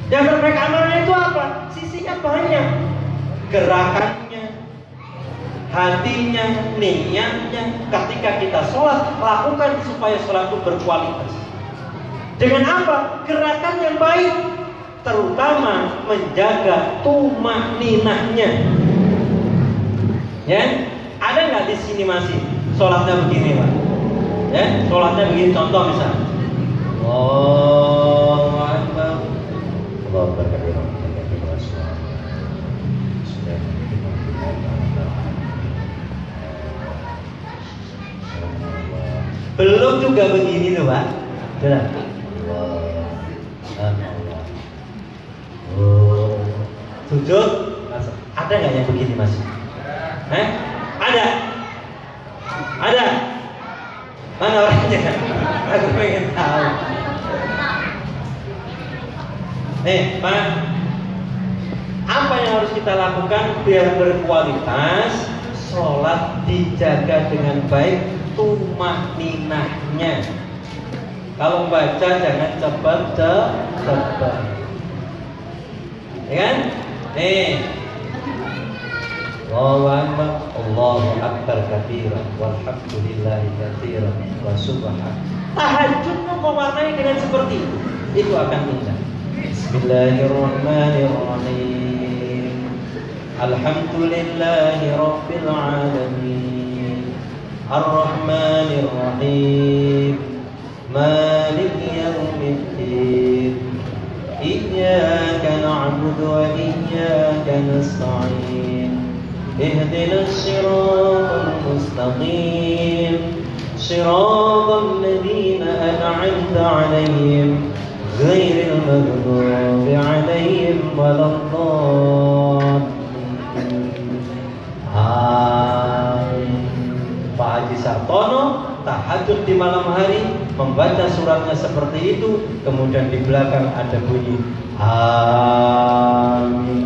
Yang terbaik amalnya itu apa? Sisinya banyak. Gerakannya, hatinya, niatnya. Ketika kita sholat, lakukan supaya sholat itu berkualitas. Dengan apa? Gerakan yang baik, terutama menjaga tumaninahnya. Ya, ada nggak di sini masih sholatnya begini Pak? Ya, sholatnya begini, contoh misalnya, Allahu Akbar, Allah berkati. Belum juga begini loh Pak. Sudah. Oh, sujud. Ada nggak yang begini Mas? Ada. Ada. Mana orangnya? Aku pengen tahu. Pak, apa yang harus kita lakukan biar berkualitas? Sholat dijaga dengan baik, tumakninahnya. Kalau baca jangan cepat-cepat, ya kan? Allahu Akbar, Allahu Akbar katsiran, walhamdulillahi katsiran, wa subhan. Tahajud mewarnai dengan seperti itu akan indah. Bismillahirrahmanirrahim. Alhamdulillahi rabbil alamin. Ar-Rahmanir Rahim. Maliki yaumiddin. Iyyaka na'budu wa iyyaka nasta'in. Ihdinas siratal mustaqim. Siratal ladzina an'amta 'alaihim ghairil maghdubi 'alaihim waladdallin. Pak Haji Sartono tahajud di malam hari membaca suratnya seperti itu, kemudian di belakang ada bunyi amin.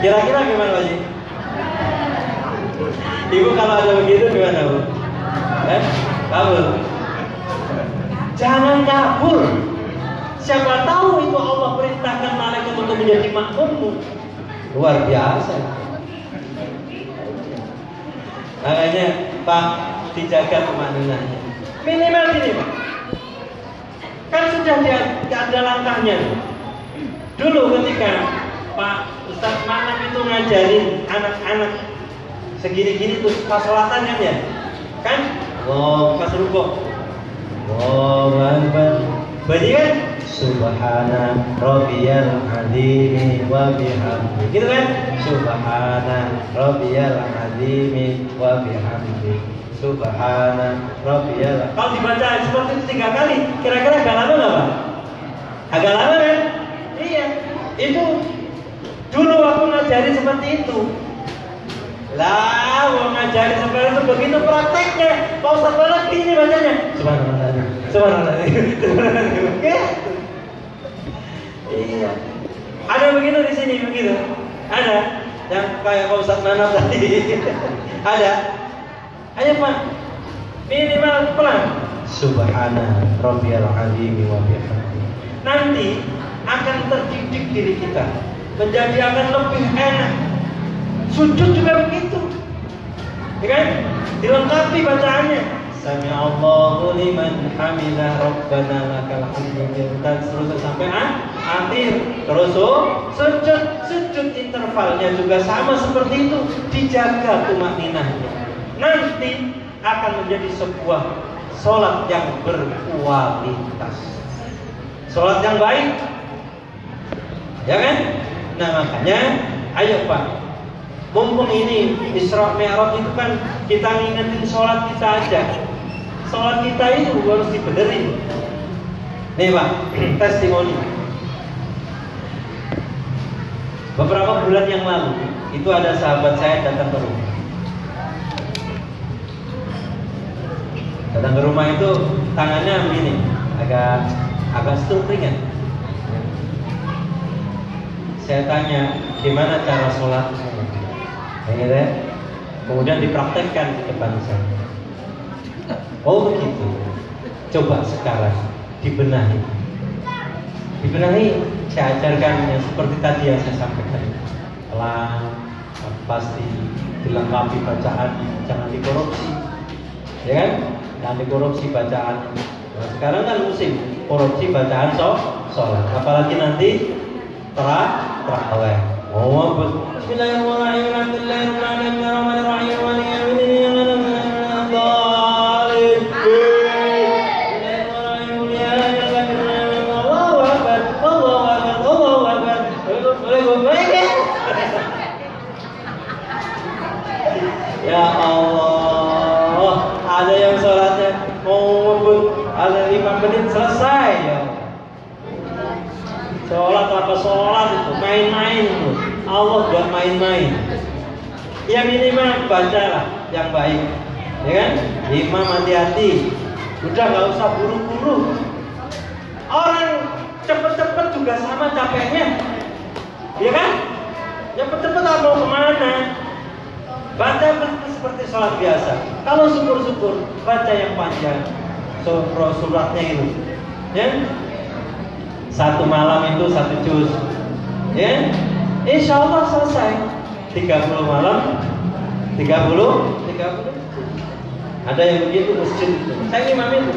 Kira-kira gimana Pak Haji? Ibu kalau ada begitu gimana Bu? Kabur. Jangan kabur. Siapa tahu itu Allah perintahkan malaikat untuk menjadi makmummu. Luar biasa. Makanya Pak, dijaga tumakninahnya. Minimal gini Pak. Kan sudah ada langkahnya. Dulu ketika Pak Ustadz Manap itu ngajarin anak-anak segini-gini tuh pas sholatan kan ya? Kan? Pas rukuk. Allahu Akbar. Berarti kan? Subhana rabbiyal azim wa bihamdi. Gitu kan? Subhana rabbiyal azim wa bihamdi. Subhana rabbiyal. Kalau dibaca seperti itu 3 kali, kira-kira agak lama nggak Pak? Agak lama kan? Iya. Itu dulu aku ngajarin seperti itu. Lah, mau ngajarin seperti itu begitu prakteknya. Pak Ustadz Manap gini bacanya. Subhanallah. Subhanallah. Iya. Ada begitu di sini begitu. Ada yang kayak Pak Ustadz Manap tadi. Ada. Ayo Pak. Minimal pelan. Subhana rabbiyal azim wa bihamdi. Nanti akan terdidik diri kita menjadi akan lebih enak. Sujud juga begitu, ya kan? Dilengkapi bacaannya. Sami Allahu liman hamidah Rabbana lakal hamdu. Terus sampai akhir. Terus sujud intervalnya juga sama seperti itu, dijaga tumakninahnya. Nanti akan menjadi sebuah sholat yang berkualitas, sholat yang baik, ya kan? Nah makanya, ayo Pak. Mumpung ini Isra Mi'raj itu kan kita ngingetin sholat kita aja. Sholat kita itu harus dibenerin. Nih Pak, testimoni. Beberapa bulan yang lalu itu ada sahabat saya datang ke rumah. Datang ke rumah itu tangannya begini, agak stroke ringan. Saya tanya, gimana cara sholat? Kemudian dipraktekkan di depan saya. Oh begitu. Coba sekarang dibenahi. Saya ajarkan yang seperti tadi yang saya sampaikan. Pelan, pasti dilengkapi bacaan, jangan dikorupsi, ya kan? Jangan dikorupsi bacaan. Nah, sekarang kan musim korupsi bacaan sholat, apalagi nanti terawih. Oh, Bismillahirrahmanirrahim. Ya Allah, ada yang sholatnya mau ngebut, ada 5 menit selesai ya. Sholat apa sholat itu, main-main itu. Allah gak main-main. Ya minimal bacalah yang baik, ya kan? Imam hati-hati, udah gak usah buru-buru. Orang cepet-cepet juga sama capeknya, ya kan? Cepet-cepet mau kemana? Baca seperti sholat biasa. Kalau syukur-syukur, baca yang panjang, suratnya itu, ya? Satu malam itu 1 juz, ya? Insya Allah selesai. 30 malam, 30. Ada yang begitu masjid itu. Saya ngimami itu.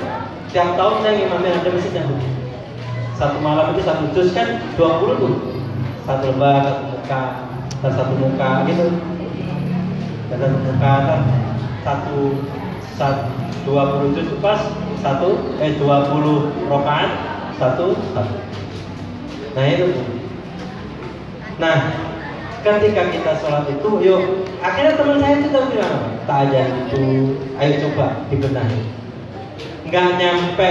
Tiap tahun saya ngimami ada masjid yang begitu. Satu malam itu 1 juz kan 20 tuh. 1 lembar, 1 muka, dan 1 muka gitu. Dan 1 muka kan 20 juz pas 20 rakaat 1. Nah itu. Nah, ketika kita sholat itu, yuk, akhirnya teman saya itu tahu bilang, tak aja itu, ayo coba dibenahi. Nggak nyampe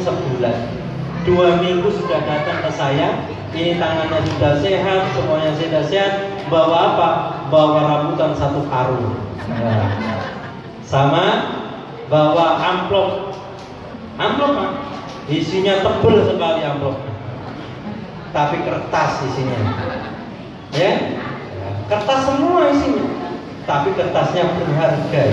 sebulan, 2 minggu sudah datang ke saya. Ini tangannya sudah sehat, semuanya sudah sehat. Bawa apa? Bawa rambutan 1 karung. Nah, sama bawa amplop, Pak. Isinya tebel sekali amplopnya. Tapi kertas isinya, ya, kertas semua isinya, tapi kertasnya berharga.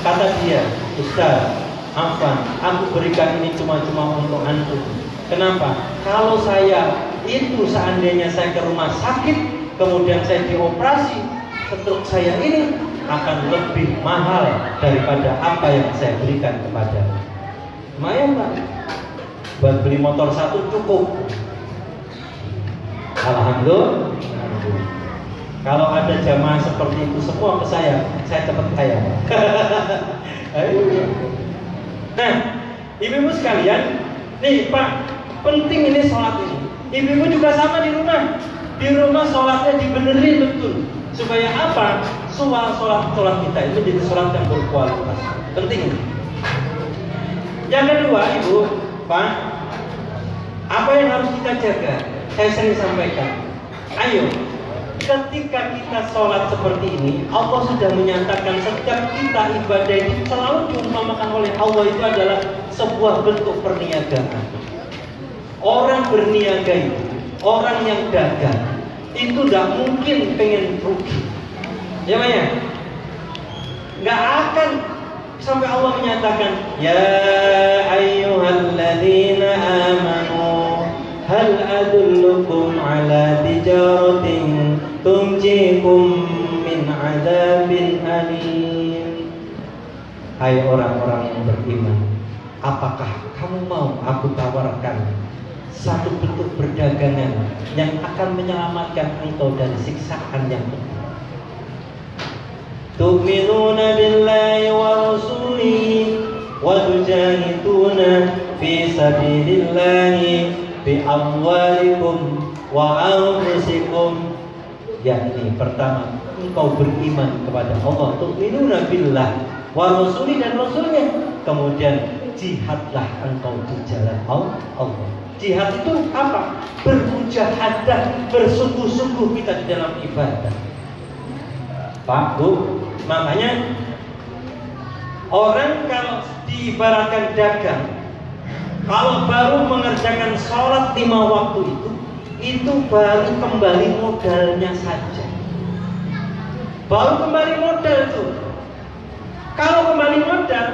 Kata dia, Ustaz, Afwan, aku berikan ini cuma-cuma untuk antum. Kenapa? Kalau saya itu seandainya saya ke rumah sakit, kemudian saya dioperasi, stroke saya ini akan lebih mahal daripada apa yang saya berikan kepada. Lumayan Pak, buat beli motor 1 cukup. Alhamdulillah. Kalau ada jamaah seperti itu semua ke saya cepat kaya. Nah, ibu-ibu sekalian, nih Pak, penting ini sholat ini. Ibu-ibu juga sama di rumah. Di rumah sholatnya dibenerin betul. Supaya apa? Sholat kita itu jadi sholat yang berkualitas. Penting. Yang kedua, Ibu, Pak, apa yang harus kita jaga? Saya sering sampaikan, ayo, ketika kita sholat seperti ini, Allah sudah menyatakan setiap kita ibadah ini selalu diumpamakan oleh Allah itu adalah sebuah bentuk perniagaan. Orang berniaga itu, orang yang dagang itu tidak mungkin pengen rugi, ya Pak ya? Nggak akan sampai Allah menyatakan, ya ayyuhalladzina amanu hal adullukum ala tijaratin tunjikum min adzabin alim. Hai orang-orang yang beriman, apakah kamu mau aku tawarkan satu bentuk perdagangan yang akan menyelamatkan engkau dari siksaan yang pedih? Tu'minuna billahi wa rasulihi wa tujahiduna fi sabilillahi bi amwalikum wa anfusikum. Yakni pertama, engkau beriman kepada Allah, tu'minuna billah wa rasuli dan rasulnya. Kemudian jihadlah engkau di jalan Allah. Jihad itu apa? Bermujahadah, bersungguh-sungguh kita di dalam ibadah. Pak, Bu, makanya orang kalau diibaratkan dagang, kalau baru mengerjakan sholat 5 waktu itu baru kembali modalnya saja. Baru kembali modal itu. Kalau kembali modal,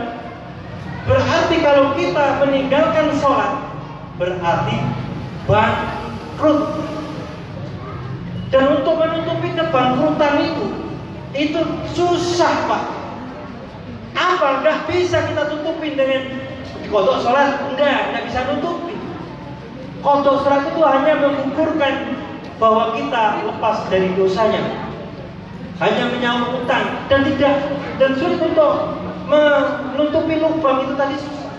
berarti kalau kita meninggalkan sholat, berarti bangkrut. Dan untuk menutupi kebangkrutan itu susah Pak. Apa? Nggak bisa kita tutupin dengan kodok sholat, enggak bisa nutupi. Kodok sholat itu hanya mengukurkan bahwa kita lepas dari dosanya, hanya menyaur utang dan sulit untuk menutupi lubang itu tadi susah.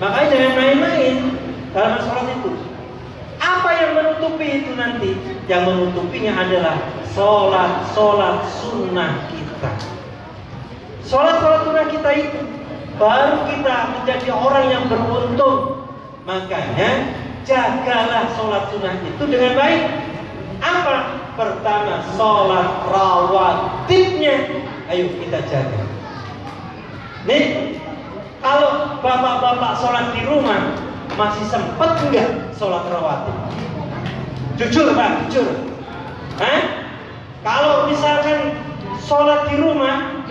Makanya jangan main-main dalam sholat itu. Apa yang menutupi itu nanti? Yang menutupinya adalah sholat sunnah kita. Sholat sunnah kita itu baru kita menjadi orang yang beruntung. Makanya jagalah sholat sunnah itu dengan baik. Apa? Pertama, sholat rawatibnya ayo kita jaga. Nih, kalau bapak-bapak sholat di rumah masih sempat enggak sholat rawatib? Jujur Pak, jujur. Kalau misalkan sholat di rumah,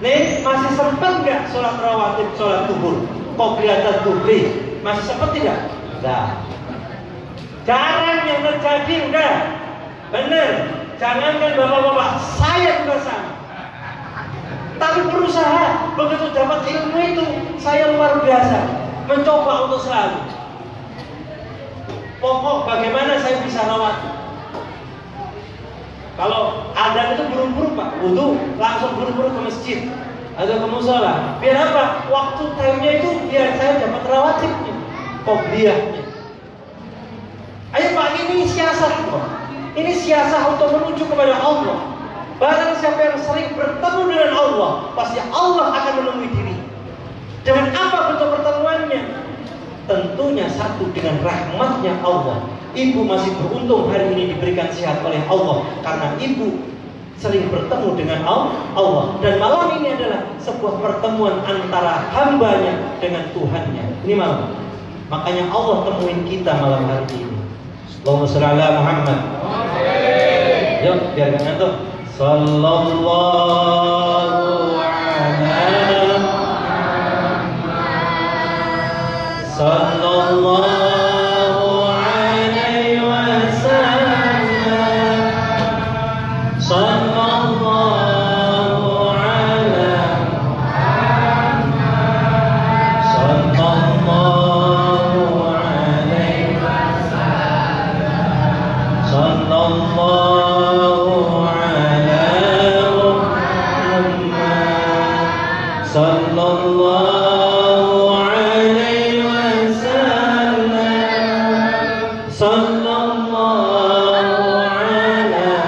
nih masih sempat enggak sholat rawatib, sholat duhur, qobliyah duhri, masih sempat tidak? Enggak. Jarang yang terjadi, udah. Bener. Jangankan bapak-bapak, saya juga sama. Tapi berusaha, begitu dapat ilmu itu, saya luar biasa mencoba untuk selalu. Pokok bagaimana saya bisa rawat. Kalau adzan itu buru-buru Pak, wudu langsung buru-buru ke masjid atau ke musola. Biar apa? Waktu time-nya itu biar saya dapat rawatibnya, qobliyahnya. Ayo Pak, ini siasat Pak. Ini siasat untuk menuju kepada Allah. Barang siapa yang sering bertemu dengan Allah, pasti Allah akan menemui diri. Dengan apa bentuk pertemuannya? Tentunya satu, dengan rahmatnya Allah. Ibu masih beruntung hari ini diberikan sehat oleh Allah, karena ibu sering bertemu dengan Allah. Dan malam ini adalah sebuah pertemuan antara hambanya dengan Tuhannya. Ini malam. Makanya Allah temuin kita malam hari ini. Allahumma shalli ala Muhammad. Yuk, biar gak ngantuk. Sallallahu ala Muhammad. Sallallahu alaihi wasallam. Sallallahu ala Muhammad. Sallallahu alaihi wasallam. Sallallahu sallallahu alaihi wasallam. Sallallahu ala Muhammad.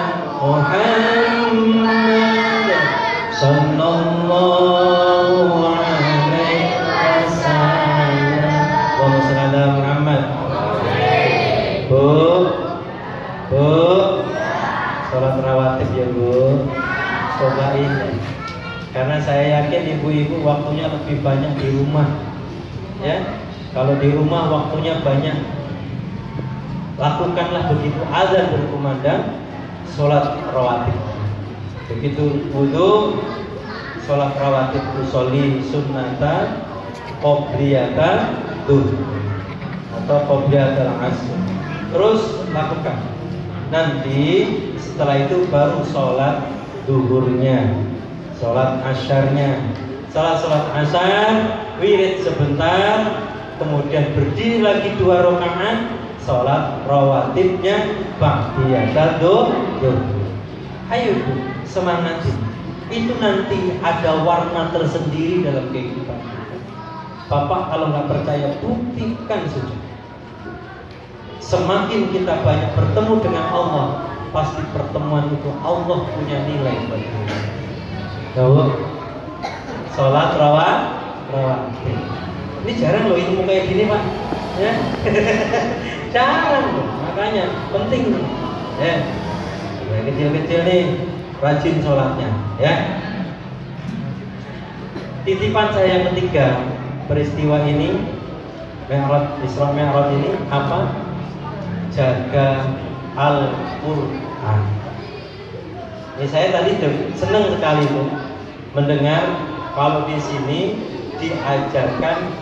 Sallallahu alaihi wasallam. Allahumma shalli ala Muhammad. Bu, sholat rawatib ya Bu, cobain. Karena saya yakin ibu-ibu waktunya lebih banyak di rumah, ya. Kalau di rumah waktunya banyak, lakukanlah begitu azan berkumandang, sholat rawatib. Begitu wudu, sholat rawatib usolli sunnata qobliyata duhur atau qobliyatal asr. Terus lakukan. Nanti setelah itu baru sholat duhurnya, sholat asyarnya. Setelah sholat asyar, wirid sebentar, kemudian berdiri lagi 2 rakaat, sholat rawatibnya ba'diyata duhur. Ayo Bu, semangatin. Itu nanti ada warna tersendiri dalam kehidupan kita. Bapak kalau nggak percaya, buktikan saja. Semakin kita banyak bertemu dengan Allah, pasti pertemuan itu Allah punya nilai bagi kita. Tahu? Sholat rawatib. Ini jarang loh ilmu kayak gini Pak, ya. Jarang loh, makanya penting, ya. Yang kecil-kecil nih rajin sholatnya, ya. Titipan saya yang ketiga, peristiwa ini, Mi'raj, Isra Mi'raj ini apa? Jaga Al-Quran. Ini saya tadi senang sekali tuh mendengar kalau di sini diajarkan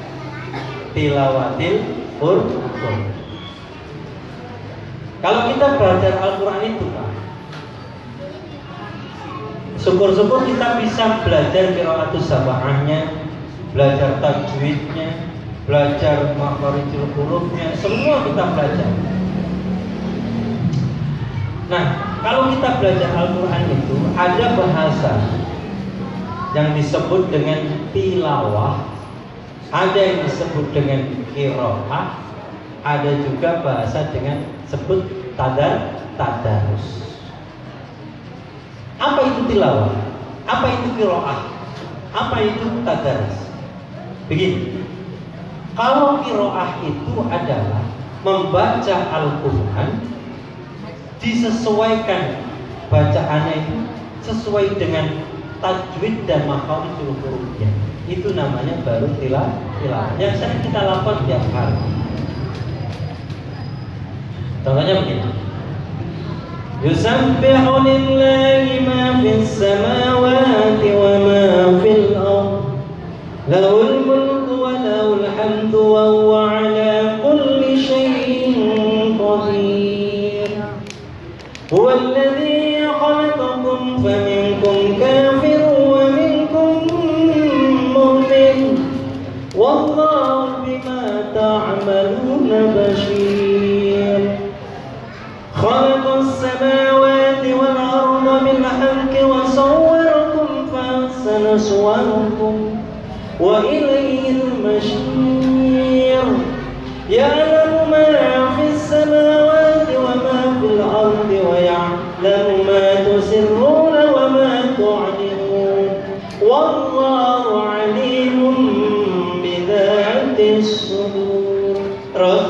tilawatil Quran. Kalau kita belajar Al-Quran itu Pak, syukur-syukur kita bisa belajar qiraatus sab'ahnya, belajar tajwidnya, belajar makharijul hurufnya, semua kita belajar. Nah, kalau kita belajar Al-Quran itu ada bahasa yang disebut dengan tilawah, ada yang disebut dengan qiraah, ada juga bahasa dengan sebut tadarus. Apa itu tilawah? Apa itu qiraah? Apa itu tadarus? Begini, kalau qiraah itu adalah membaca Al-Quran disesuaikan bacaannya itu sesuai dengan tajwid dan makharijul hurufnya. Itu namanya baru tilawah. Yang sering kita lakukan tiap hari. Contohnya begini. Yusabbihu lillahi ma fis samawati wa ma fil ardh. Lahul mulku wa lahul hamdu wa huwa ala kulli syai'in qadir. Huwa alladhi khalaqakum faminkum kafirun wa minkum mu'min. Wallahu bima ta'maluna bashir. Khalaqas samawati wal arda bil haqqi wa sawwarakum fa ahsana suwarakum wa ilayhil mashir. Ya'lamu ma fis samawati wa ma fil ardi wa ya'lamu ma tusirruna wa ma tu'linun. Wallahu 'alimun bidzatis sudur. Terus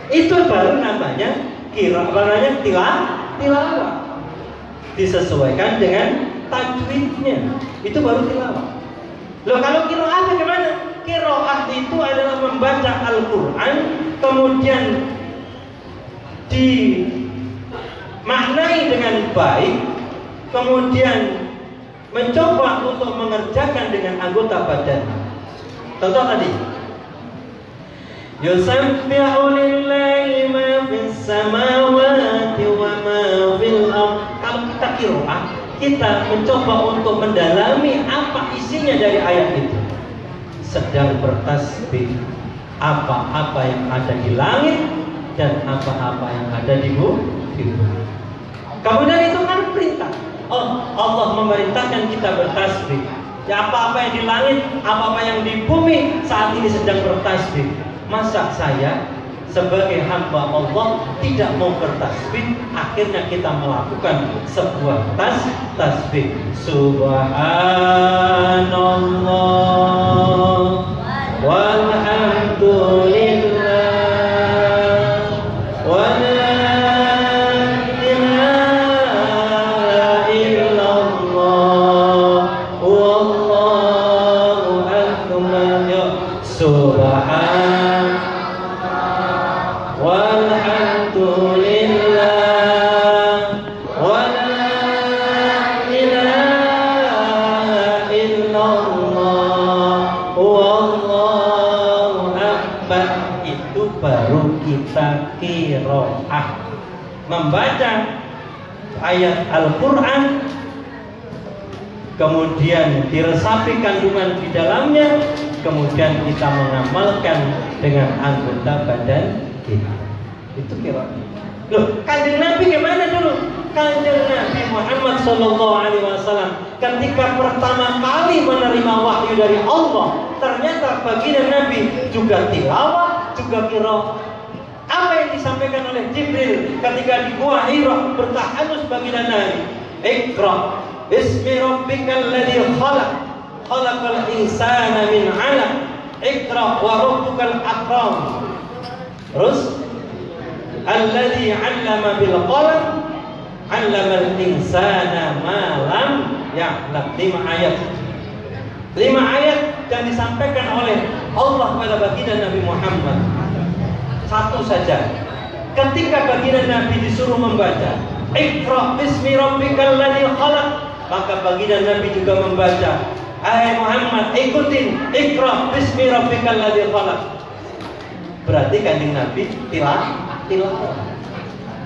itu baru namanya tilawah. Disesuaikan dengan tajwidnya. Itu baru tilawah. Loh, kalau qiraah bagaimana? Qiraah itu adalah membaca Al-Quran kemudian dimaknai dengan baik, kemudian mencoba untuk mengerjakan dengan anggota badan. Contoh tadi, yusabbihu lillahi ma fis samawati wa ma fil ardh. Kalau kita qiraah, kita mencoba untuk mendalami apa isinya dari ayat itu. Sedang bertasbih apa-apa yang ada di langit dan apa-apa yang ada di bumi. Kemudian itu kan perintah. Allah memerintahkan kita bertasbih. Ya, apa-apa yang di langit, apa-apa yang di bumi saat ini sedang bertasbih. Masa saya sebagai hamba Allah tidak mau bertasbih? Akhirnya kita melakukan sebuah tasbih. Subhanallah walhamdulillah wa la ilaha illallah wallahu akbar. Subhan walhamdulillah wa la ilaha illallah wallahu akbar. Itu baru kita qiraah, membaca ayat Al-Quran kemudian diresapi kandungan di dalamnya, kemudian kita mengamalkan dengan anggota badan kita. Itu qiraah. Loh, Kanjeng Nabi gimana dulu? Kanjeng Nabi Muhammad SAW ketika pertama kali menerima wahyu dari Allah, ternyata baginda Nabi juga tilawah, juga qiraah. Apa yang disampaikan oleh Jibril ketika di Gua Hira bertahanus baginda Nabi? Iqra bismi rabbikal ladzi khalaq, khalaqal insana min 'alaq, iqra wa rabbukal akram. Terus alladzi 'allama bil qalam, 'allamal insana ma lam ya'lam. 5 ayat. 5 ayat yang disampaikan oleh Allah kepada baginda Nabi Muhammad. Satu saja. Ketika baginda Nabi disuruh membaca Iqra bismi rabbikal ladzi khalaq, maka baginda Nabi juga membaca, hai Muhammad, ikutin Iqra bismi rabbikal ladzi khalaq. Berarti Kanjeng Nabi tilawah,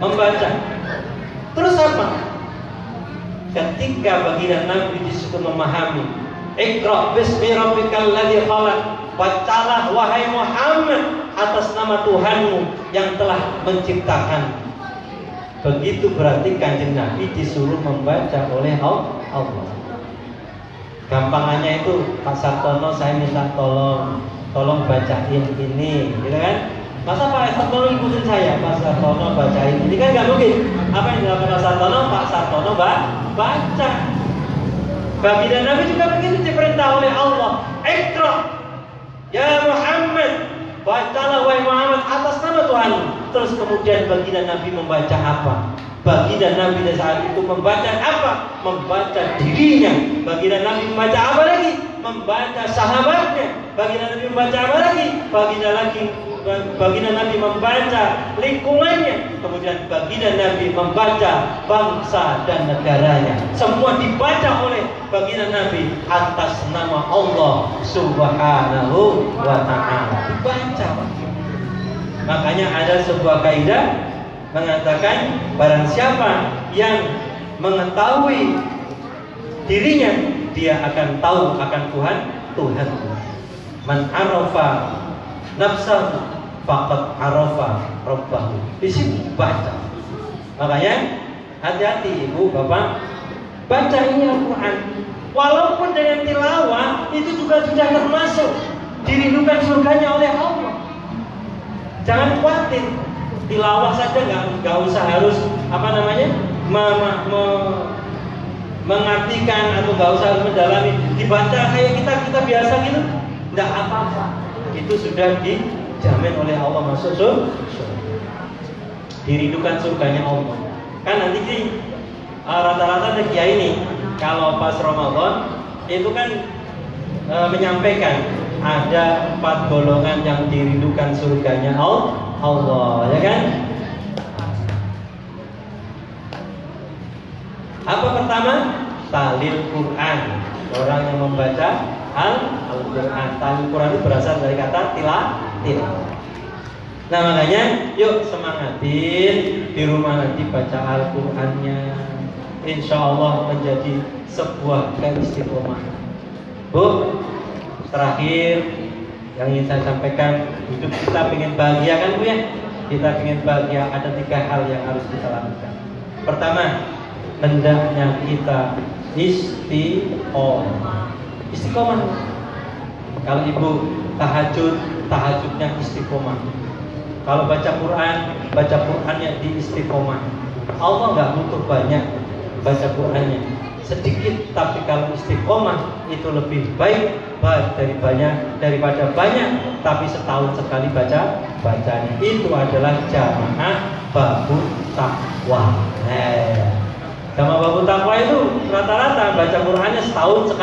membaca. Terus apa? Ketika baginda Nabi disuruh memahami Iqra bismi rabbikal ladzi khalaq, bacalah wahai Muhammad atas nama Tuhanmu yang telah menciptakan. Begitu berarti Kanjeng Nabi disuruh membaca oleh Allah. Gampangannya itu, Pak Sartono saya minta tolong bacain ini, gitu kan? Masa Pak Sartono ikutin saya, Pak Sartono bacain ini, kan nggak mungkin. Apa yang dilakukan Pak Sartono baca. Baginda Nabi juga begitu diperintah oleh Allah. Iqra ya Muhammad, bacalah wahai Muhammad atas nama Tuhan. Terus kemudian baginda Nabi membaca apa? Baginda Nabi pada saat itu membaca apa? Membaca dirinya. Baginda Nabi membaca apa lagi? Membaca sahabatnya. Baginda Nabi membaca apa lagi? Baginda Nabi membaca lingkungannya. Kemudian baginda Nabi membaca bangsa dan negaranya. Semua dibaca oleh baginda Nabi atas nama Allah Subhanahu wa ta'ala. Dibaca. Makanya ada sebuah kaidah mengatakan barang siapa yang mengetahui dirinya, dia akan tahu akan Tuhan. Man arafa nafsahu faqad arafa rabbahu. Di sini baca. Makanya hati-hati ibu bapak, baca ini Al-Quran. Walaupun dengan tilawah itu juga sudah termasuk dirindukan surganya oleh Allah. Jangan khawatir. Tilawah saja nggak usah harus mengartikan atau nggak usah harus mendalami. Dibaca kayak kita biasa gitu, nggak apa-apa. Itu sudah dijamin oleh Allah masuk surga. Dirindukan surganya Allah. Kan nanti rata-rata kiai ini kalau pas Ramadan itu kan menyampaikan ada 4 golongan yang dirindukan surganya Allah, ya kan? Apa pertama? Talil Quran. Orang yang membaca Al-Quran. Talil Quran itu berasal dari kata tilawah. Nah makanya yuk semangatin di rumah nanti baca Al-Qurannya. Insya Allah menjadi sebuah keistiqomahan. Bu, terakhir yang ingin saya sampaikan, hidup kita ingin bahagia kan Bu ya? Kita ingin bahagia, ada 3 hal yang harus kita lakukan. Pertama, hendaknya kita istiqomah. Istiqomah. Kalau ibu tahajudnya istiqomah. Kalau baca Qurannya di istiqomah. Allah nggak butuh banyak baca Qurannya, sedikit, tapi kalau istiqomah itu lebih baik daripada banyak tapi setahun sekali bacanya. Itu adalah jamaah babut takwa. Jamaah babut takwa itu rata-rata baca Qurannya setahun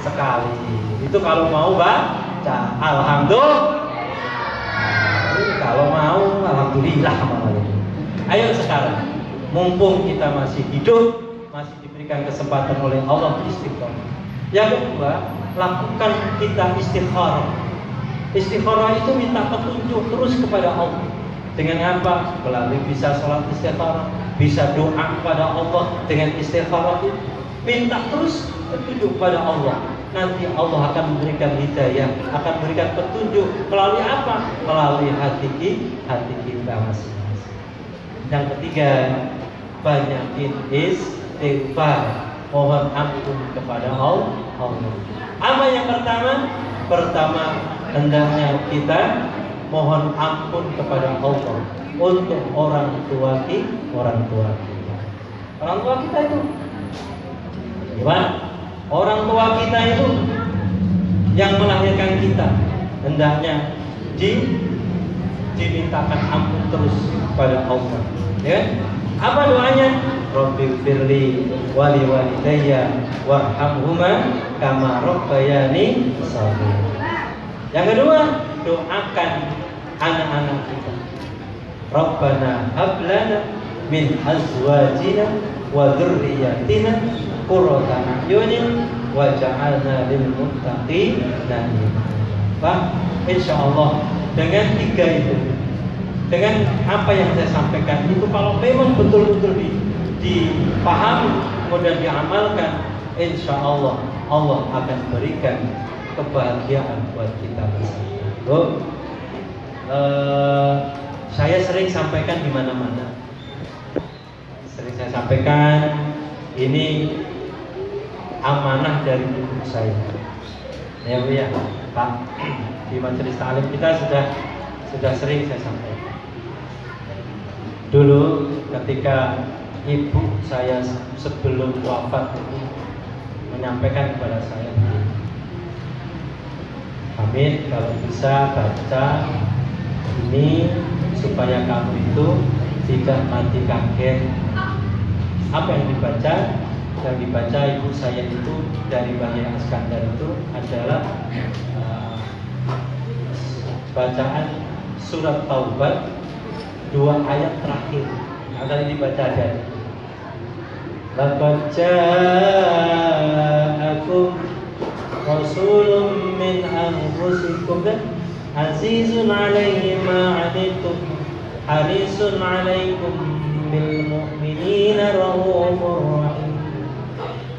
sekali. Itu kalau mau baca. Alhamdulillah. Kalau mau alhamdulillah. Ayo sekarang, mumpung kita masih hidup, masih diberikan kesempatan oleh Allah istiqomah. Yang kedua, lakukan kita istikharah. Istikharah itu minta petunjuk terus kepada Allah. Dengan apa? Melalui bisa sholat istikharah, bisa doa kepada Allah dengan istikharah itu. Minta terus petunjuk kepada Allah. Nanti Allah akan memberikan hidayah, akan memberikan petunjuk melalui apa? Melalui hati kita masing-masing. Yang ketiga, banyakin istighfar, mohon ampun kepada Allah. Apa yang pertama? Pertama, hendaknya kita mohon ampun kepada Allah untuk orang tua kita. Orang tua kita itu gimana? Orang tua kita itu yang melahirkan kita, hendaknya dimintakan ampun terus kepada Allah. Ya? Apa doanya? Rabbighfirli wa li walidayya warhamhuma kama rabbayani shaghira. Yang kedua, doakan anak-anak kita. Rabbana hab lana min azwajina wa dzurriyyatina qurrata a'yunin waj'alna lil muttaqina imama. Insyaallah dengan 3 itu, dengan apa yang saya sampaikan itu, kalau memang betul-betul dipahami kemudian diamalkan, insyaallah Allah akan berikan kebahagiaan buat kita bersama. Saya sering sampaikan di mana-mana. Sering saya sampaikan, ini amanah dari ibu saya. Ya Bu ya, Pak, di majelis ta'lim kita sudah sering saya sampaikan. Dulu ketika ibu saya sebelum wafat itu menyampaikan kepada saya begini. Amin, kalau bisa baca ini supaya kamu itu tidak mati kaget. Apa yang dibaca? Yang dibaca ibu saya itu dari Bayi Askandar itu adalah bacaan surat Taubat 2 ayat terakhir. Yang tadi dibaca dari Laqad ja'akum rasulun min anfusikum azizun 'alaihi ma 'anittum harisun 'alaikum bil mu'minina raufur rahim.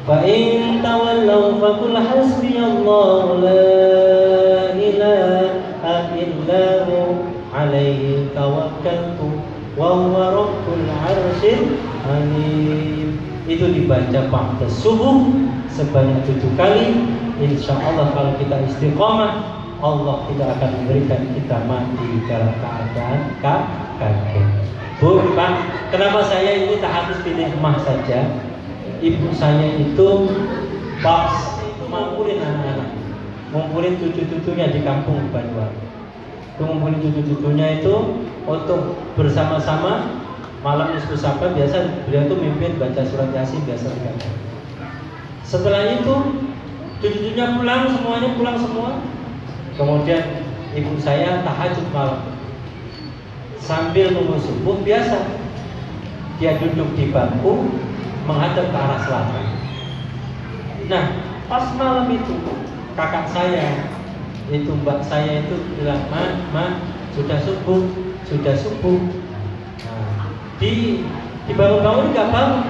Fa in tawallaw faqul hasbiyallahu la ilaha illa hu 'alaihi tawakkaltu wa huwa rabbul 'arsyil 'azim. Itu dibaca pada subuh sebanyak 7 kali. Insya Allah kalau kita istiqomah, Allah tidak akan memberikan kita mati dalam keadaan kaget. Bu, Pak, kenapa saya ini tak harus pilih emas saja? Ibu saya itu pas ngumpulin anak-anak, ngumpulin cucu-cucunya di kampung Banyuwangi. Itu ngumpulin cucu-cucunya itu untuk bersama-sama malam nisfu Sa'ban. Biasa beliau itu mimpin baca surat Yasin biasa juga. Setelah itu cucu-cucunya pulang, semuanya pulang semua. Kemudian ibu saya tahajud malam sambil nunggu subuh. Biasa dia duduk di bangku menghadap ke arah selatan. Nah, pas malam itu kakak saya itu, mbak saya itu bilang, Ma, sudah subuh. Dibangun-bangun nggak bangun.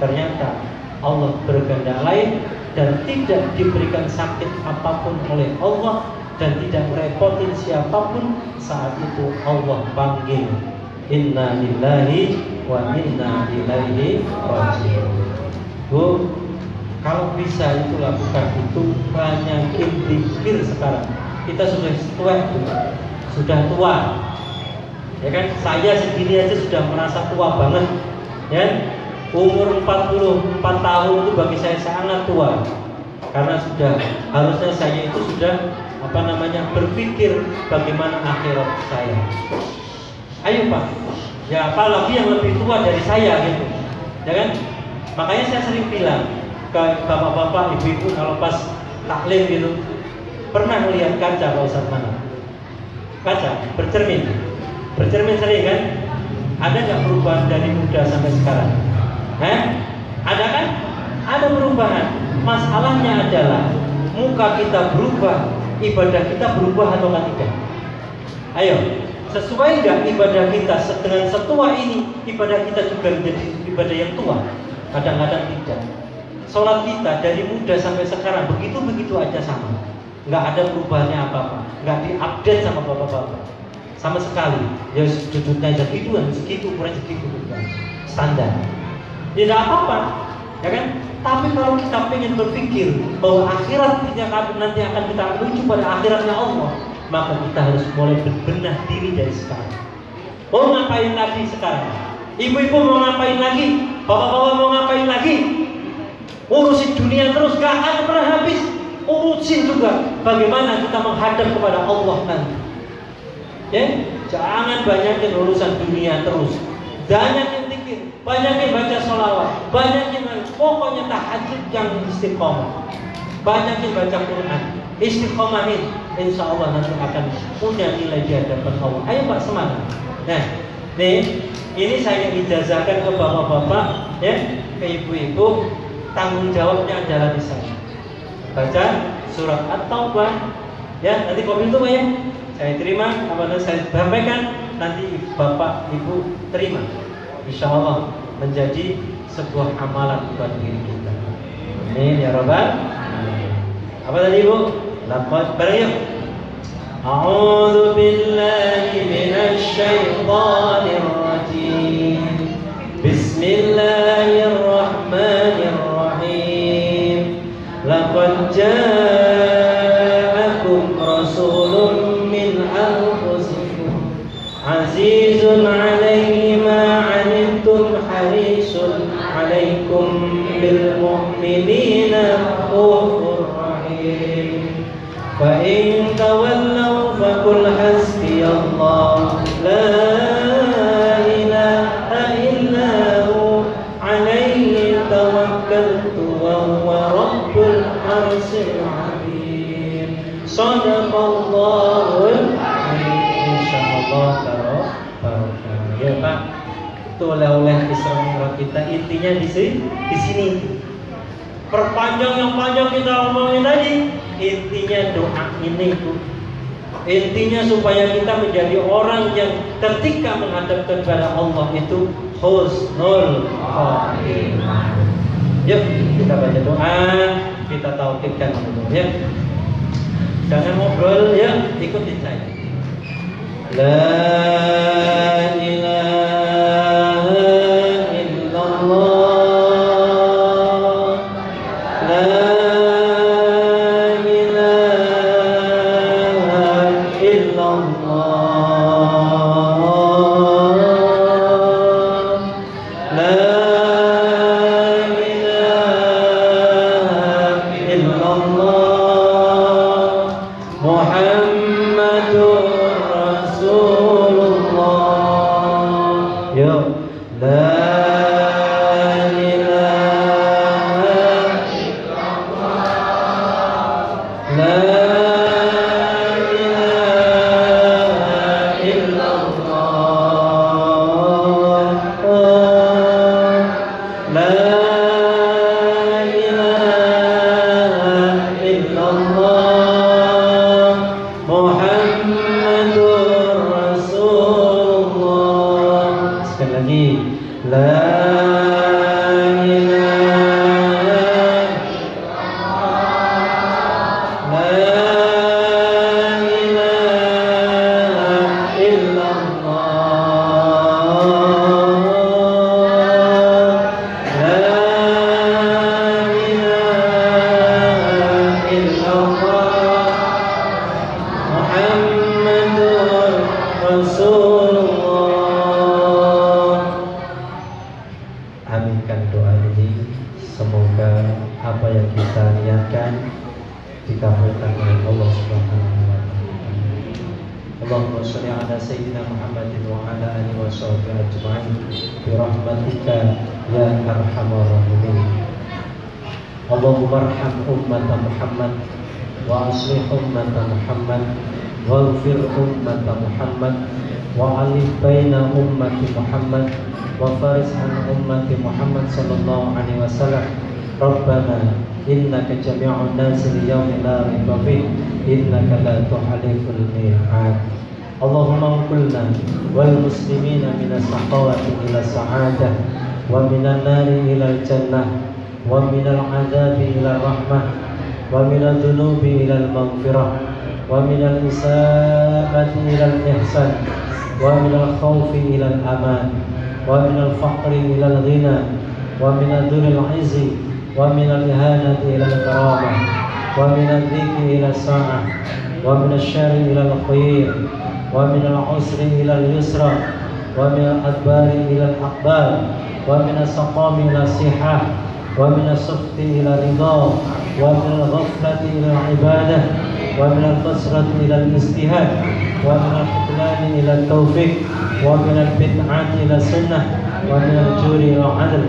Ternyata Allah berkehendak lain dan tidak diberikan sakit apapun oleh Allah dan tidak merepotin siapapun. Saat itu Allah panggil, Inna lillahi wa inna ilaihi raji'un. Bu, kalau bisa itu lakukan itu, banyakin zikir sekarang. Kita sudah tua. Ya kan, saya sendiri aja sudah merasa tua banget. Ya, umur 44 tahun itu bagi saya sangat tua. Karena harusnya saya itu sudah berpikir bagaimana akhirat saya. Ayo Pak, ya apalagi yang lebih tua dari saya gitu. Ya kan? Makanya saya sering bilang ke bapak-bapak, ibu-ibu kalau pas taklim gitu, pernah melihat kaca Pak Ustaz mana? Kaca, bercermin sering kan? Ada nggak perubahan dari muda sampai sekarang? Ada kan? Ada perubahan. Masalahnya adalah muka kita berubah, ibadah kita berubah atau tidak? Ayo, sesuai nggak ibadah kita dengan setua ini? Ibadah kita juga menjadi ibadah yang tua? Kadang-kadang tidak. Sholat kita dari muda sampai sekarang begitu aja sama, nggak ada perubahannya apa-apa, nggak diupdate sama bapak-bapak sama sekali. Ya sudutnya segitu, ukuran segitu, standar. Tidak apa-apa, ya kan? Tapi kalau kita pengen berpikir bahwa akhiratnya nanti akan kita menuju pada akhiratnya Allah, maka kita harus mulai berbenah diri dari sekarang. Mau ngapain lagi sekarang? Ibu-ibu mau ngapain lagi? Bapak-bapak mau ngapain lagi? Urusin dunia terus, gak akan pernah habis. Urusin juga bagaimana kita menghadap kepada Allah nanti. Ya, jangan banyakin urusan dunia terus. Banyakin zikir, banyakin baca sholawat, banyakin pokoknya tahajud yang istiqomah. Banyakin baca Quran, istiqomahin. Insya Allah nanti akan punya nilai di hadapan Allah. Ayo Pak, semangat. Nah, nih, ini saya ijazahkan ke bapak-bapak, ya, ke ibu-ibu. Tanggung jawabnya adalah di sana. Baca surat At-Taubah. Ya, nanti kopi itu Pak ya. Saya terima apa yang saya sampaikan, nanti bapak ibu terima. Insya Allah menjadi sebuah amalan buat diri kita. Amin ya Rabbal alamin. Apa tadi ibu? Laqad barayum. A'udzu billahi minasy syaithanir rajim. Bismillahirrahmanirrahim. Laqad ja'akum rasulun min anfusikum azizun 'alaihi ma 'anittum harisun 'alaikum bil mu'minina فإن تولوا فقل حسبي الله لا إله إلا هو عليه توكلت وهو رب العرش العظيم صدق الله insyaallah kalau ya Pak itu oleh-oleh Isra Mi'raj kita intinya di sini perpanjang yang panjang kita omongin tadi intinya doa ini Bu. Intinya supaya kita menjadi orang yang ketika menghadap kepada Allah itu husnul khotimah. Yuk kita baca doa, kita tauhidkan dulu ya. Jangan ngobrol ya, ikutin saya. La ilaha illallah. La واغفر أمة محمد وألف بين أمة محمد وفارس عن أمة محمد صلى الله عليه وسلم ربنا إنك جميع الناس اليوم لا ريب فيه إنك لا تخلف الميعاد اللهم انقلنا والمسلمين من الشقاوة إلى السعادة ومن النار إلى الجنة ومن العذاب إلى الرحمة ومن الذنوب إلى المغفرة ومن الإساءة إلى الإحسان ومن الخوف إلى الأمان ومن الفقر إلى الغنى ومن الذل العز ومن الإهانة إلى الكرامة ومن الضيق إلى السعة ومن الشر إلى الخير ومن العسر إلى اليسر ومن الأدبار إلى الأقبال ومن السقام إلى الصحة ومن السخط إلى الرضا ومن الغفلة إلى العبادة ومن الكسرة إلى الاجتهاد ومن الخذلان إلى التوفيق ومن البدعة إلى السنة ومن الجور إلى العدل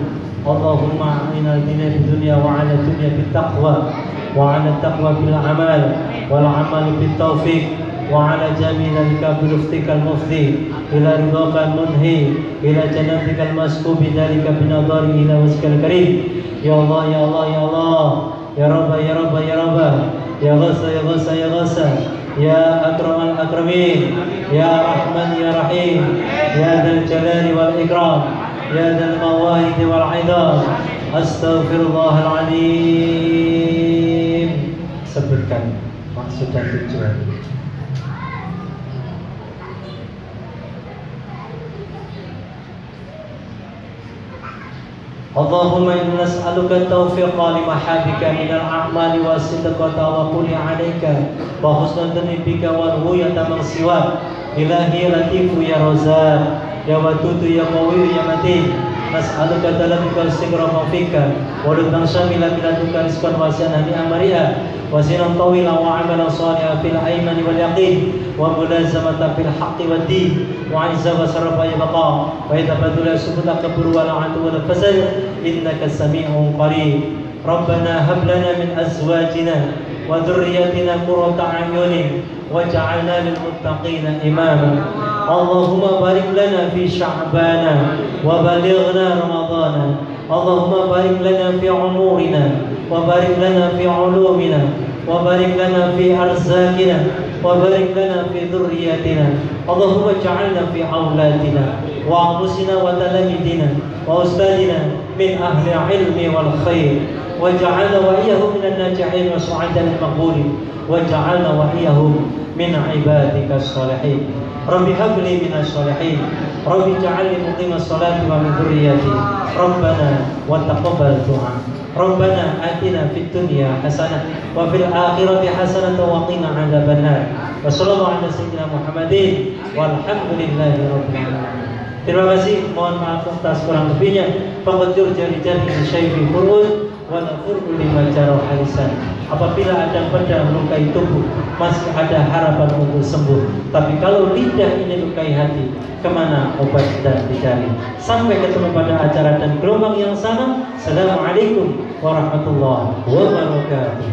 اللهم أعنا بنا في الدنيا وعلى الدنيا بالتقوى وعلى التقوى بالأعمال والعمل بالتوفيق وعلى جميع ذلك بلطفك المفضي إلى رضاك المنهي إلى جنتك المسكوب ذلك بنظر إلى وجهك الكريم يا الله يا الله يا الله يا رب يا رب يا رب يا غوث يا غوث يا غوث يا أكرم الأكرمين يا رحمن يا رحيم يا ذا الجلال والإكرام يا ذا المواهب والعظام أستغفر الله العظيم. Sebutkan maksud dan tujuan. Allahumma inna nas'aluka taufiqa limahabika minal a'mali wa sidqa tawakkuli 'alaika wa husnul dhanbika wa ru'yata man siwak ilahi latifu ya razak ya wadudu ya qawi ya matin nas'aluka talatika istiqrama fika wa lutang syamila bilatuka rizqan wasi'an hani'an mari'a wa sinan tawila wa amalan shalihan fil aimani wal yaqin wa mulazamatan fil haqqi wad din wa 'izza wa sarafa yabqa wa itabadula subuta kabur wa la'atu wa fasal innaka sami'un qarib. Rabbana hab lana min azwajina wa dhurriyyatina qurrata a'yunin waj'alna lil muttaqina imama. Allahumma barik lana fi sya'bana wa balighna ramadana. Allahumma barik lana fi umurina wa barik lana fi ulumina wa barik lana fi arzakina wa barik lana fi dhurriyyatina. Allahumma ij'alna fi awladina wa anfusina wa talamidina wa ustadina min ahli ilmi wal khair waj'alna wa iyyahum minan najihin wa su'adal maqbulin waj'alna wa iyyahum min ibadika sholihin. Rabbi habli minas sholihin. Rabbi ja'alni muqimas sholati wa min dzurriyyati. Rabbana wa taqabbal du'a. Rabbana atina fid dunya hasanah wa fil akhirati hasanah wa qina adzabannar. Wa sallallahu ala sayyidina Muhammadin walhamdulillahi rabbil alamin. Terima kasih, mohon maaf atas kurang lebihnya. Faqadur jari-jari syaifi furud wa nafurul lima jarah halisan. Apabila ada pedang melukai tubuh, masih ada harapan untuk sembuh. Tapi kalau lidah ini lukai hati, kemana obat dan dicari? Sampai ketemu pada acara dan gelombang yang sama. Assalamualaikum warahmatullahi wabarakatuh.